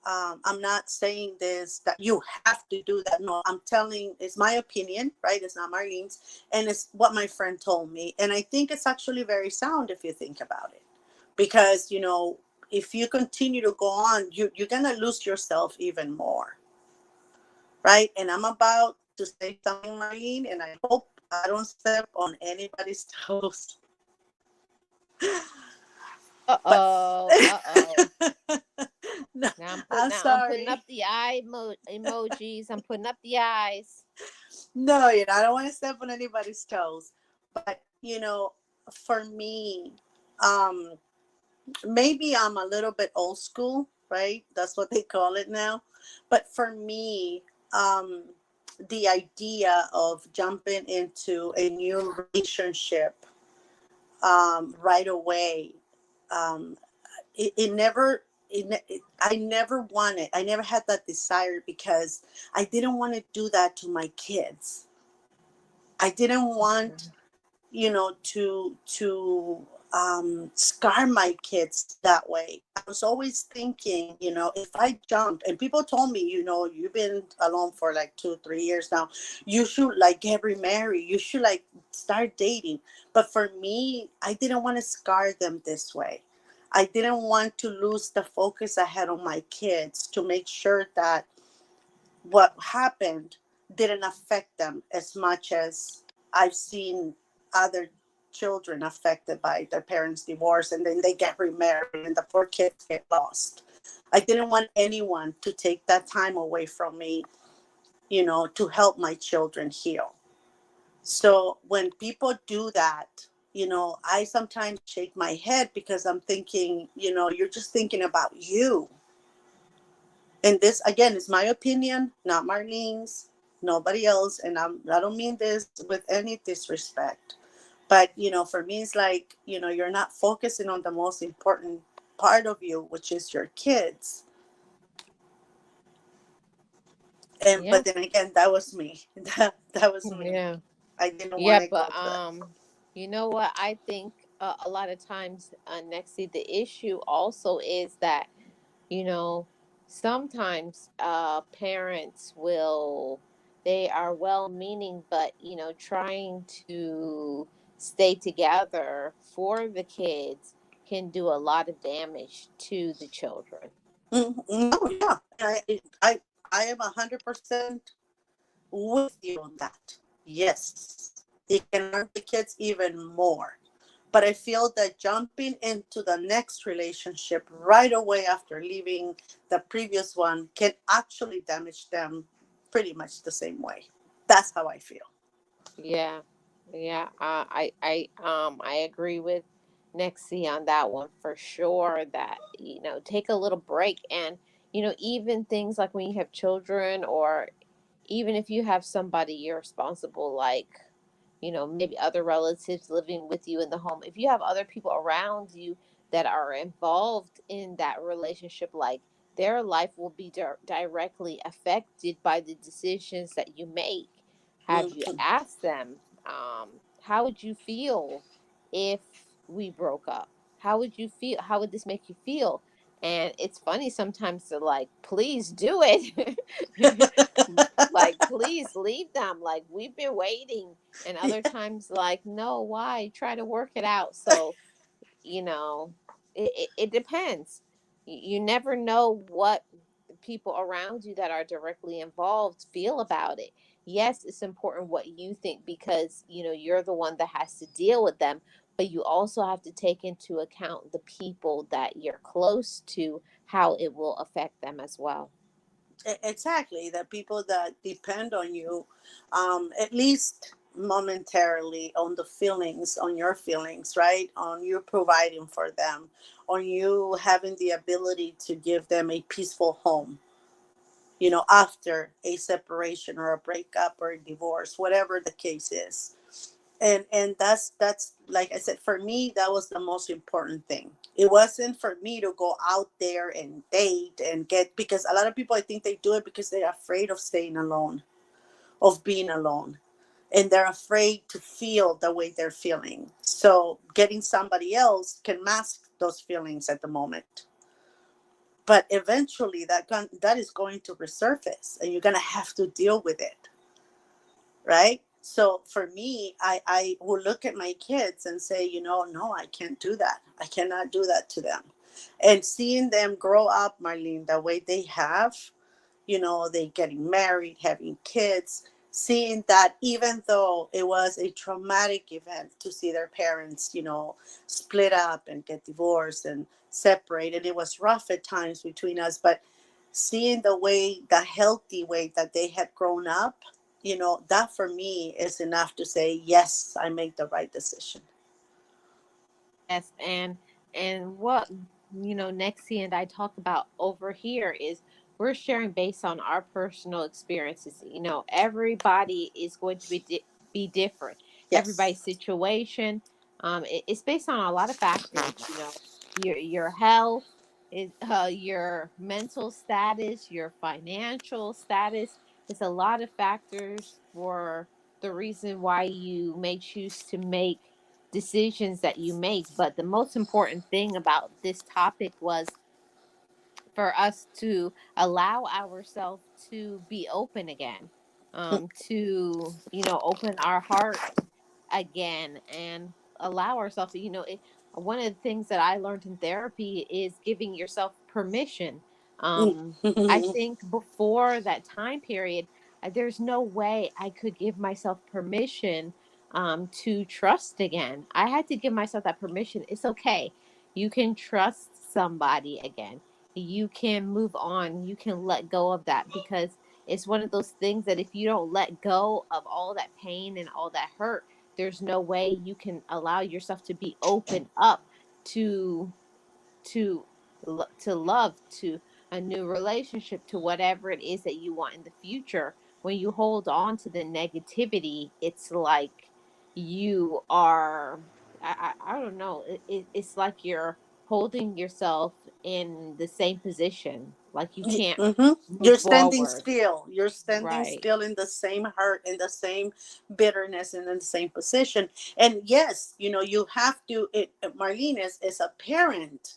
Speaker 2: I'm not saying this that you have to do that. No, I'm telling, it's my opinion, right? It's not Marine's, and it's what my friend told me, and I think it's actually very sound if you think about it, because if you continue to go on, you're gonna lose yourself even more, right? And I'm about to say something, Marine, and I hope I don't step on anybody's toes.
Speaker 1: Uh
Speaker 2: But
Speaker 1: oh. Uh oh.
Speaker 2: No, I'm
Speaker 1: Now I'm putting up
Speaker 2: sorry.
Speaker 1: the emojis. I'm putting up the eyes.
Speaker 2: No, I don't want to step on anybody's toes. But, for me, um, maybe I'm a little bit old school, right? That's what they call it now. But for me, um, the idea of jumping into a new relationship right away, um, it never, I never wanted, I never had that desire because I didn't want to do that to my kids. I didn't
Speaker 1: Okay.
Speaker 2: want, to scar my kids that way. I was always thinking, if I jump, and people told me, you've been alone for like 2 3 years now, you should like get remarried, you should like start dating. But for me, I didn't want to scar them this way. I didn't want to lose the focus I had on my kids, to make sure that what happened didn't affect them as much as I've seen other children affected by their parents' divorce, and then they get remarried and the poor kids get lost. I didn't want anyone to take that time away from me, to help my children heal. So when people do that, I sometimes shake my head because I'm thinking, you're just thinking about you. And this again is my opinion, not Marlene's, nobody else. And I don't mean this with any disrespect, but for me, it's like, you're not focusing on the most important part of you, which is your kids. And
Speaker 1: Yeah.
Speaker 2: but then again, that was me. That was me.
Speaker 1: Yeah.
Speaker 2: I didn't
Speaker 1: Yeah,
Speaker 2: want to go
Speaker 1: but
Speaker 2: to that.
Speaker 1: you know what? I think a lot of times, Nexi, the issue also is that, you know, sometimes parents will, they are well meaning, but, trying to stay together for the kids can do a lot of damage to the children.
Speaker 2: No, yeah, I am 100% with you on that. Yes, it can hurt the kids even more. But I feel that jumping into the next relationship right away after leaving the previous one can actually damage them pretty much the same way. That's how I feel.
Speaker 1: Yeah, yeah. I agree with Nexi on that one for sure. That take a little break, and even things like when you have children, or even if you have somebody you're responsible, like maybe other relatives living with you in the home. If you have other people around you that are involved in that relationship, like their life will be directly affected by the decisions that you make. Have you
Speaker 2: Mhm.
Speaker 1: asked them, how would you feel if we broke up? How would you feel? How would this make you feel? And it's funny sometimes to like, please do it. Like, please leave them. Like, we've been waiting. And other
Speaker 2: Yeah.
Speaker 1: times, like, no, why? Try to work it out. So, you know, it depends. You never know what people around you that are directly involved feel about it. Yes, it's important what you think because, you're the one that has to deal with them. But you also have to take into account the people that you're close to, how it will affect them as well.
Speaker 2: Exactly. The people that depend on you, at least momentarily, on the feelings, on your feelings, right? On you providing for them, on you having the ability to give them a peaceful home, after a separation or a breakup or a divorce, whatever the case is. And that's like I said, for me, that was the most important thing. It wasn't for me to go out there and date and get, because a lot of people, I think they do it because they're afraid of staying alone, of being alone, and they're afraid to feel the way they're feeling. So getting somebody else can mask those feelings at the moment, but eventually that is going to resurface and you're going to have to deal with it, right? So for me, I will look at my kids and say, no, I can't do that. I cannot do that to them. And seeing them grow up, Marlene, the way they have, they getting married, having kids, seeing that even though it was a traumatic event to see their parents, split up and get divorced and separated, it was rough at times between us, but seeing the healthy way that they had grown up, that for me is enough to say, yes, I made the right decision.
Speaker 1: Yes, and what Nexie and I talk about over here is we're sharing based on our personal experiences. Everybody is going to be different.
Speaker 2: Yes.
Speaker 1: Everybody's situation, it's based on a lot of factors. Your health is your mental status, your financial status. It's a lot of factors for the reason why you may choose to make decisions that you make. But the most important thing about this topic was for us to allow ourselves to be open again, to open our heart again and allow ourselves to one of the things that I learned in therapy is giving yourself permission. I think before that time period, there's no way I could give myself permission to trust again. I had to give myself that permission. It's okay. You can trust somebody again. You can move on. You can let go of that, because it's one of those things that if you don't let go of all that pain and all that hurt, there's no way you can allow yourself to be open up to to to love, to a new relationship, to whatever it is that you want in the future. When you hold on to the negativity, it's like you are I don't know, it's like you're holding yourself in the same position, like you can't
Speaker 2: Mm-hmm.
Speaker 1: move
Speaker 2: You're standing
Speaker 1: forward.
Speaker 2: still. You're standing
Speaker 1: Right.
Speaker 2: still in the same hurt, in the same bitterness, and in the same position. And yes, you have to. Marlene, is a parent.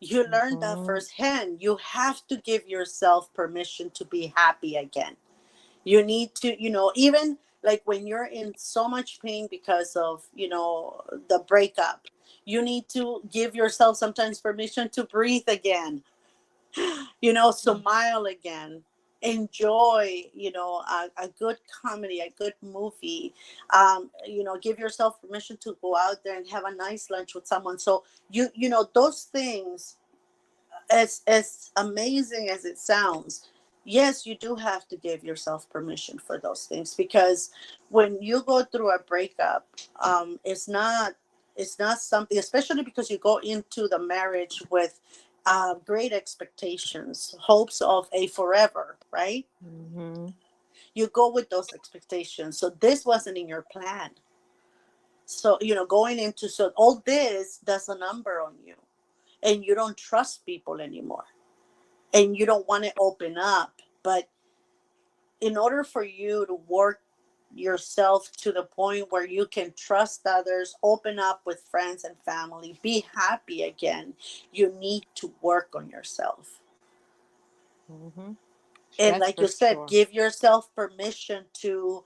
Speaker 2: You learned that
Speaker 1: Mhm.
Speaker 2: firsthand. You have to give yourself permission to be happy again. You need to, even like when you're in so much pain because of, the breakup, you need to give yourself sometimes permission to breathe again, smile again, enjoy, a good comedy, a good movie, give yourself permission to go out there and have a nice lunch with someone. So those things, as amazing as it sounds, yes, you do have to give yourself permission for those things, because when you go through a breakup, it's not something, especially because you go into the marriage with great expectations, hopes of a forever, right?
Speaker 1: Mhm.
Speaker 2: You go with those expectations, so this wasn't in your plan. So going into, so all this does a number on you, and you don't trust people anymore, and you don't want to open up. But in order for you to work yourself to the point where you can trust others, open up with friends and family, be happy again, you need to work on yourself.
Speaker 1: Mhm.
Speaker 2: And
Speaker 1: That's
Speaker 2: like
Speaker 1: for
Speaker 2: you said,
Speaker 1: sure.
Speaker 2: give yourself permission to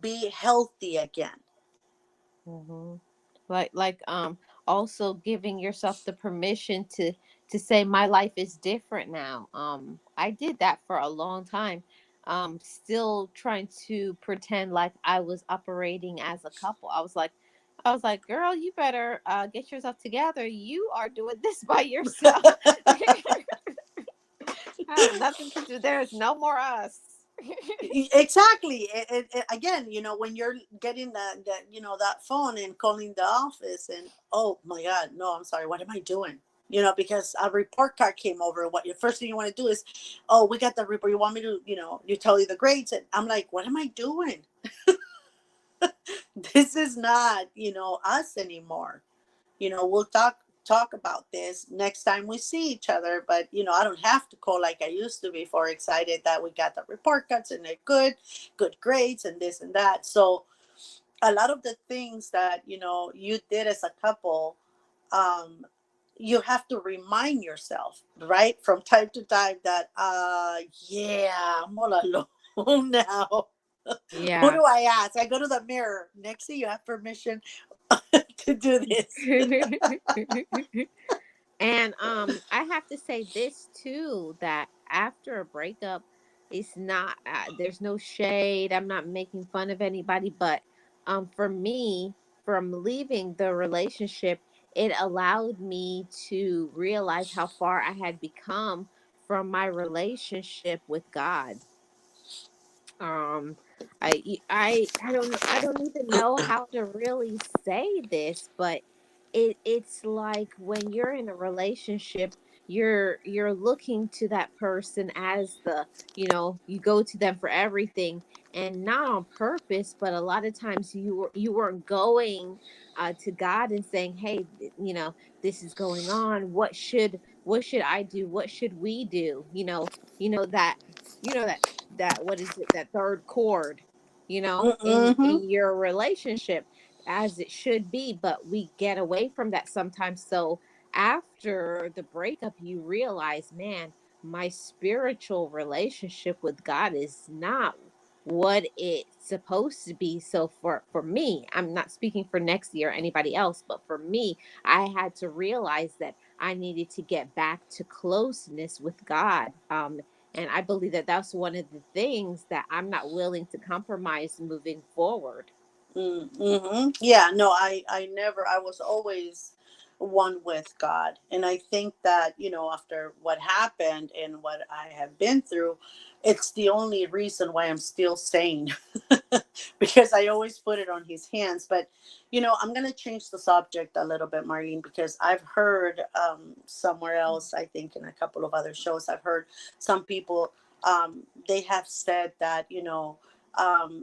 Speaker 2: be healthy again.
Speaker 1: Hmm. Like also giving yourself the permission to say my life is different now. I did that for a long time. Still trying to pretend like I was operating as a couple. I was like, girl, you better get yourself together. You are doing this by yourself. I have nothing to do. There is no more us.
Speaker 2: Exactly. Again, when you're getting that phone and calling the office, and oh my god, no, I'm sorry, what am I doing? Because a report card came over. What your first thing you want to do is, oh, we got the report, you want me to, you tell you the grades, and I'm like, what am I doing? This is not, us anymore. We'll talk about this next time we see each other, but I don't have to call like I used to before, excited that we got the report cards and they're good grades and this and that. So a lot of the things that you did as a couple, um you have to remind yourself, right, from time to time, that yeah, I'm all alone now. Who
Speaker 1: Yeah.
Speaker 2: do I ask? I go to the mirror. Nexie, you have permission to do this.
Speaker 1: And I have to say this too, that after a breakup, it's not, there's no shade. I'm not making fun of anybody, but for me, from leaving the relationship, it allowed me to realize how far I had become from my relationship with God. um I don't know, I don't even know how to really say this, but it's like when you're in a relationship, you're looking to that person as the, you go to them for everything, and not on purpose, but a lot of times you weren't going to God and saying, hey, this is going on, what should I do, what should we do, that, that what is it, that third chord,
Speaker 2: Mm-hmm.
Speaker 1: in your relationship, as it should be, but we get away from that sometimes. So after the breakup, you realize, man, my spiritual relationship with God is not what it's supposed to be. So for me, I'm not speaking for next year or anybody else, but for me, I had to realize that I needed to get back to closeness with God. And I believe that that's one of the things that I'm not willing to compromise moving forward.
Speaker 2: Mm-hmm. Yeah, no, I never, I was always one with God. And I think that, after what happened and what I have been through, it's the only reason why I'm still sane because I always put it on his hands. But, I'm going to change the subject a little bit, Marlene, because I've heard somewhere else, I think in a couple of other shows, I've heard some people, they have said that,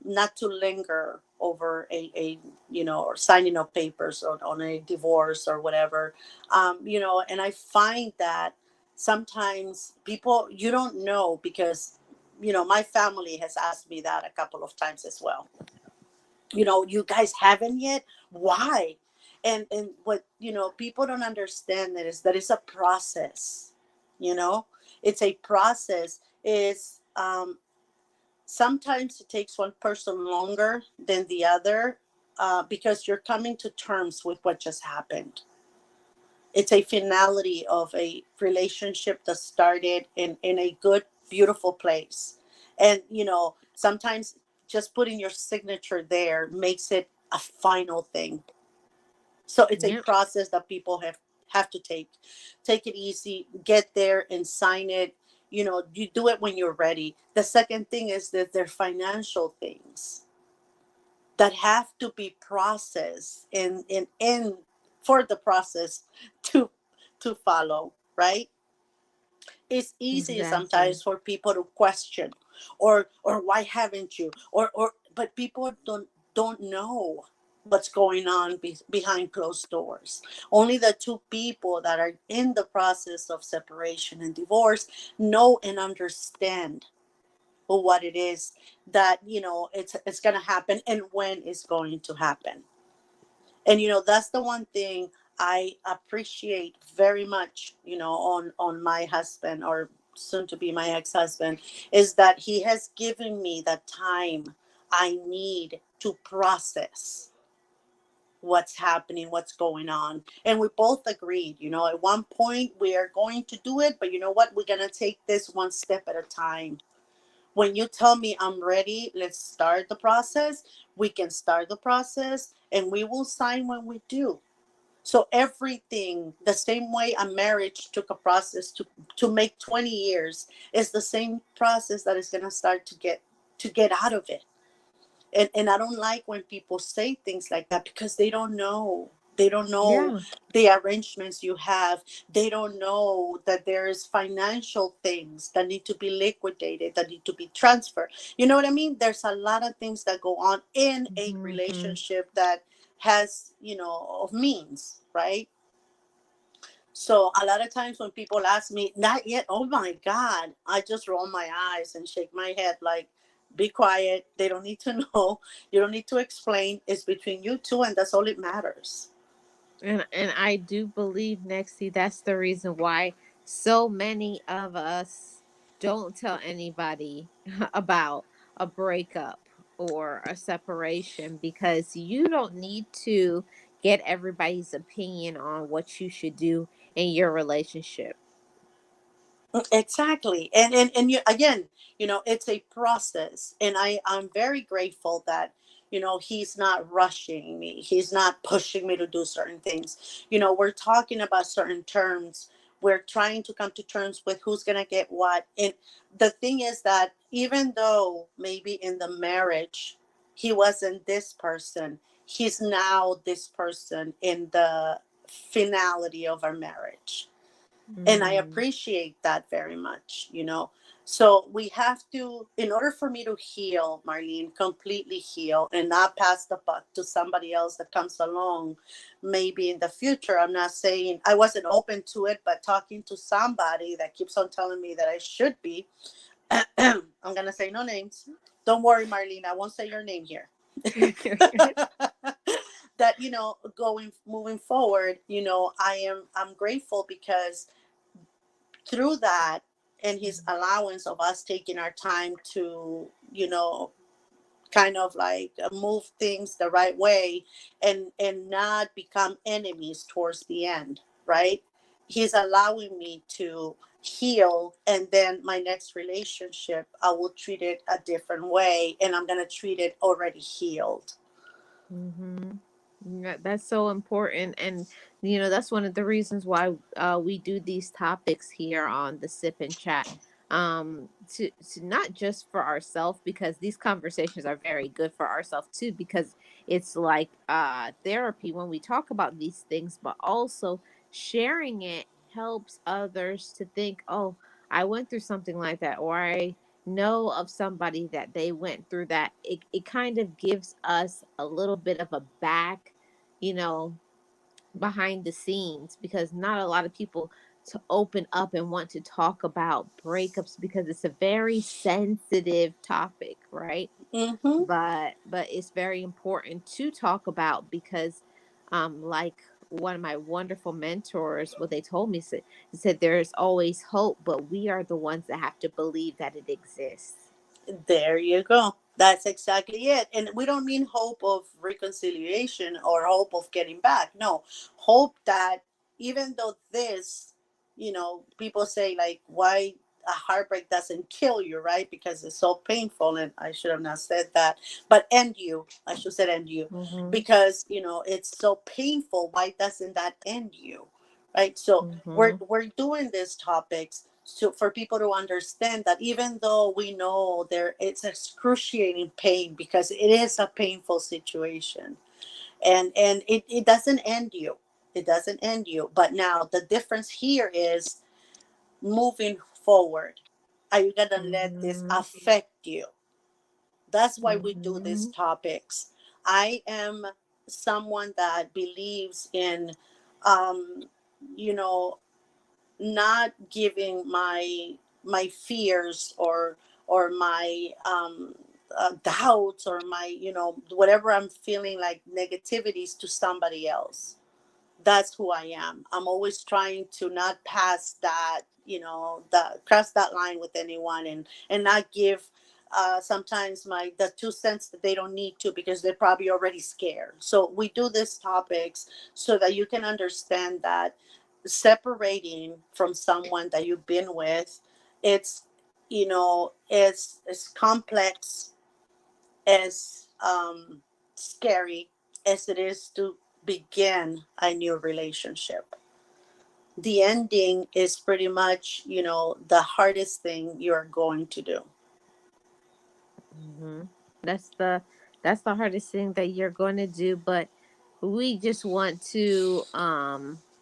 Speaker 2: not to linger over or signing of papers on a divorce or whatever, and I find that sometimes people, you don't know, because my family has asked me that a couple of times as well. You guys haven't yet, why? And what people don't understand that it's a process. you know it's a process. Is Sometimes it takes one person longer than the other, because you're coming to terms with what just happened. It's a finality of a relationship that started in a good, beautiful place. And, sometimes just putting your signature there makes it a final thing. So it's a
Speaker 1: Yep.
Speaker 2: process that people have to take it easy, get there and sign it. You do it when you're ready. The second thing is that there are financial things that have to be processed and for the process to follow, right? It's easy
Speaker 1: Exactly.
Speaker 2: sometimes for people to question, or why haven't you, or but people don't know what's going on behind closed doors. Only the two people that are in the process of separation and divorce know and understand what it is that it's going to happen and when it's going to happen. And that's the one thing I appreciate very much, on my husband, or soon to be my ex-husband, is that he has given me the time I need to process what's happening, what's going on. And we both agreed, at one point we are going to do it, but you know what, we're going to take this one step at a time. When you tell me I'm ready, let's start the process. We can start the process and we will sign when we do. So everything, the same way a marriage took a process to make 20 years, is the same process that is going to start to get out of it. And I don't like when people say things like that, because they don't know
Speaker 1: Yeah.
Speaker 2: the arrangements you have. They don't know that there's financial things that need to be liquidated, that need to be transferred. You know what I mean? There's a lot of things that go on in a
Speaker 1: Hmm.
Speaker 2: relationship that has, of means, right? So a lot of times when people ask me, not yet, oh my God, I just roll my eyes and shake my head like, be quiet. They don't need to know. You don't need to explain. It's between you two, and that's all it matters.
Speaker 1: And I do believe, Nexie, that's the reason why so many of us don't tell anybody about a breakup or a separation, because you don't need to get everybody's opinion on what you should do in your relationship.
Speaker 2: Exactly. And you, again, it's a process. And I'm very grateful that, he's not rushing me. He's not pushing me to do certain things. We're talking about certain terms. We're trying to come to terms with who's going to get what. And the thing is that even though maybe in the marriage he wasn't this person, he's now this person in the finality of our marriage, and I
Speaker 1: Mm-hmm.
Speaker 2: appreciate that very much. So we have to, in order for me to heal, Marlene, completely heal and not pass the buck to somebody else that comes along maybe in the future. I'm not saying I wasn't open to it, but talking to somebody that keeps on telling me that I should be, I'm going to say no names. Don't worry, Marlene, I won't say your name here. That, moving forward, I'm grateful because through that and his allowance of us taking our time to, kind of like move things the right way, and not become enemies towards the end, right? He's allowing me to heal, and then my next relationship I will treat it a different way, and I'm going to treat it already healed.
Speaker 1: Mm-hmm. Yeah, that's so important. And, that's one of the reasons why we do these topics here on the Sip and Chat. To not just for ourselves, because these conversations are very good for ourselves too, because it's like therapy when we talk about these things, but also sharing it helps others to think, oh, I went through something like that, or I know of somebody that they went through that. It kind of gives us a little bit of a back, you know behind the scenes, because not a lot of people to open up and want to talk about breakups, because it's a very sensitive topic, right?
Speaker 2: Mm-hmm.
Speaker 1: But it's very important to talk about, because like one of my wonderful mentors, what they told me, said there's always hope, but we are the ones that have to believe that it exists.
Speaker 2: There you go. That's exactly it. And we don't mean hope of reconciliation or hope of getting back. No, hope that even though this, people say, like, why a heartbreak doesn't kill you, right? Because it's so painful. And I should have not said that, but end you. I should have said end you,
Speaker 1: Mm-hmm.
Speaker 2: because, it's so painful. Why doesn't that end you? Right. So we're,
Speaker 1: Mm-hmm.
Speaker 2: we're doing these topics so for people to understand that even though we know there it's excruciating pain, because it is a painful situation, and it doesn't end you, but now the difference here is moving forward. Are you gonna let this
Speaker 1: Mm-hmm.
Speaker 2: affect you? That's why we do these
Speaker 1: Mm-hmm.
Speaker 2: topics. I am someone that believes in um you know not giving my fears or my doubts, or my whatever I'm feeling like negativities to somebody else. That's who I am. I'm always trying to not pass that, the cross that line with anyone, and not give sometimes my the 2 cents that they don't need to, because they're probably already scared. So we do these topics so that you can understand that separating from someone that you've been with, it's it's complex, as scary as it is to begin a new relationship. The ending is pretty much, the hardest thing you're going to do.
Speaker 1: Hmm. That's the hardest thing that you're going to do, but we just want to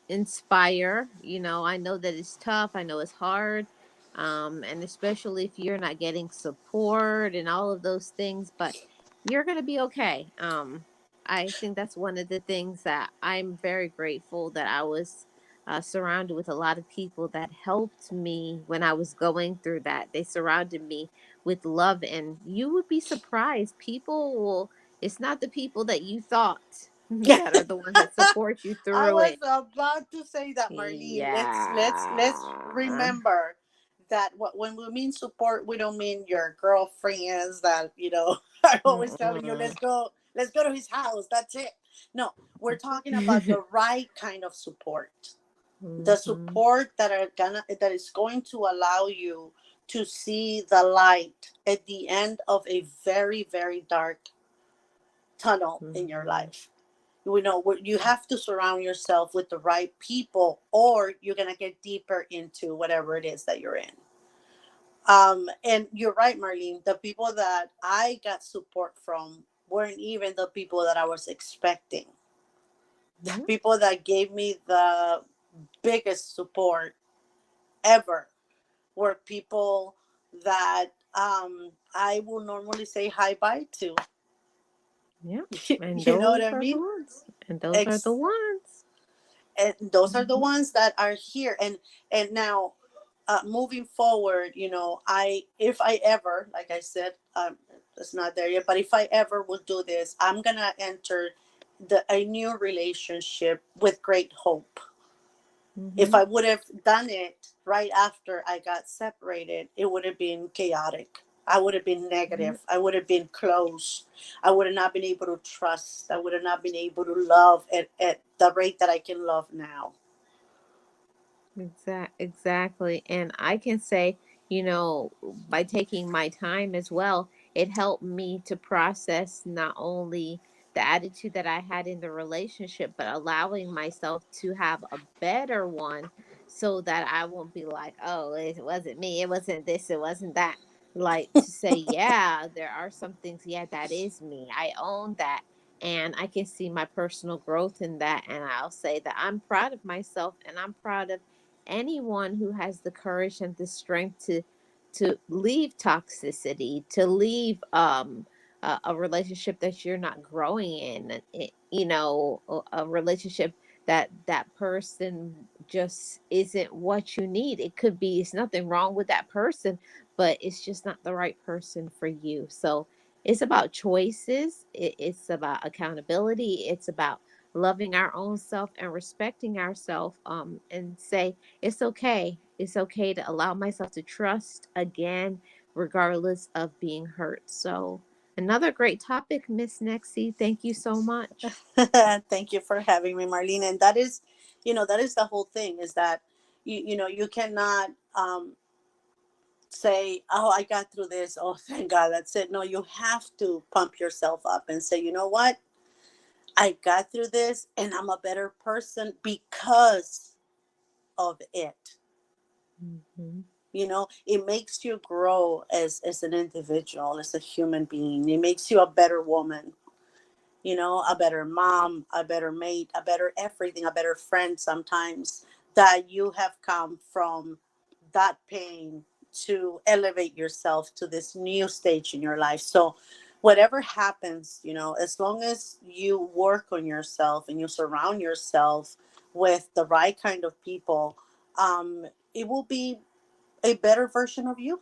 Speaker 1: inspire. I know that it's tough. I know it's hard. And especially if you're not getting support and all of those things, but you're going to be okay. I think that's one of the things that I'm very grateful that I was surrounded with a lot of people that helped me when I was going through that. They surrounded me with love, and you would be surprised. People will, it's not the people that you thought that are the ones that support you
Speaker 2: I
Speaker 1: through
Speaker 2: was
Speaker 1: it.
Speaker 2: about to say that, Marlene. Let's
Speaker 1: Yeah.
Speaker 2: remember that when we mean support, we don't mean your girlfriends that are always telling you,
Speaker 1: Mm-mm.
Speaker 2: let's go to his house. That's it. No, we're talking about the right kind of support. the
Speaker 1: Mm-hmm.
Speaker 2: support that is going to allow you to see the light at the end of a very, very dark tunnel in your
Speaker 1: Mm-hmm.
Speaker 2: life. You know, you have to surround yourself with the right people, or you're going to get deeper into whatever it is that you're in. And you're right, Marlene, the people that I got support from weren't even the people that I was expecting. The
Speaker 1: Mm-hmm.
Speaker 2: people that gave me the biggest support ever were people that I will normally say hi bye to.
Speaker 1: Yeah. And
Speaker 2: You know what
Speaker 1: those
Speaker 2: I
Speaker 1: are the
Speaker 2: mean?
Speaker 1: ones. And those are the
Speaker 2: Ex-
Speaker 1: ones.
Speaker 2: and those are the
Speaker 1: Mm-hmm.
Speaker 2: ones that are here. And now, moving forward, you know, if I ever, like I said, it's not there yet, but if I ever will do this, I'm gonna enter a new relationship with great hope. If
Speaker 1: Mm-hmm.
Speaker 2: I would have done it right after I got separated, it would have been chaotic. I would have been
Speaker 1: Yeah.
Speaker 2: negative. I would have been close. I would have not been able to trust. I would have not been able to love at the rate that I can love now.
Speaker 1: Exactly. And I can say, by taking my time as well, it helped me to process not only the attitude that I had in the relationship, but allowing myself to have a better one so that I won't be like, oh, it wasn't me, it wasn't this, it wasn't that. Like to say, yeah, there are some things, yeah, that is me. I own that. And I can see my personal growth in that. And I'll say that I'm proud of myself and I'm proud of anyone who has the courage and the strength to leave toxicity, to leave a relationship that you're not growing in, a relationship that person just isn't what you need. It could be, it's nothing wrong with that person, but it's just not the right person for you. So it's about choices, it's about accountability, it's about loving our own self and respecting ourselves, and say it's okay. It's okay to allow myself to trust again, regardless of being hurt. So, another great topic, Miss Nexie. Thank you so much.
Speaker 2: Thank you for having me, Marlene. And that is, that is the whole thing, is that you cannot say, oh, I got through this. Oh, thank God, that's it. No, you have to pump yourself up and say, you know what? I got through this and I'm a better person because of it.
Speaker 1: Hmm.
Speaker 2: It makes you grow as an individual, as a human being. It makes you a better woman, a better mom, a better mate, a better everything, a better friend sometimes, that you have come from that pain to elevate yourself to this new stage in your life. So whatever happens, as long as you work on yourself and you surround yourself with the right kind of people, it will be a better version of you.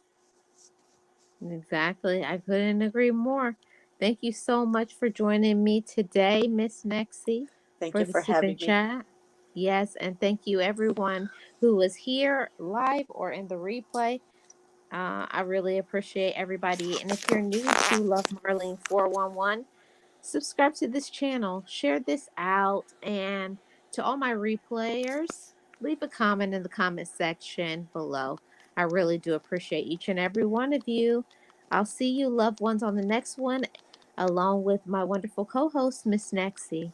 Speaker 1: Exactly. I couldn't agree more. Thank you so much for joining me today, Miss Nexie,
Speaker 2: Thank
Speaker 1: for
Speaker 2: you
Speaker 1: the
Speaker 2: for
Speaker 1: sip
Speaker 2: having
Speaker 1: and
Speaker 2: me.
Speaker 1: chat. Yes, and thank you everyone who was here live or in the replay. I really appreciate everybody. And if you're new to Love Marlene 411, subscribe to this channel, share this out, and to all my replayers, leave a comment in the comment section below. I really do appreciate each and every one of you. I'll see you, loved ones, on the next one, along with my wonderful co host, Miss Nexie.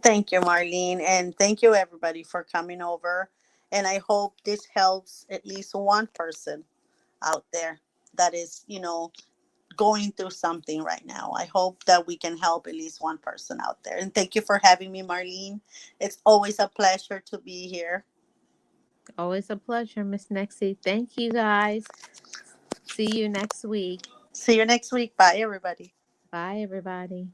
Speaker 2: Thank you, Marlene. And thank you, everybody, for coming over. And I hope this helps at least one person out there that is, going through something right now. I hope that we can help at least one person out there. And thank you for having me, Marlene. It's always a pleasure to be here.
Speaker 1: Always a pleasure, Miss Nexie. Thank you, guys. See you next week.
Speaker 2: See you next week. Bye, everybody.
Speaker 1: Bye, everybody.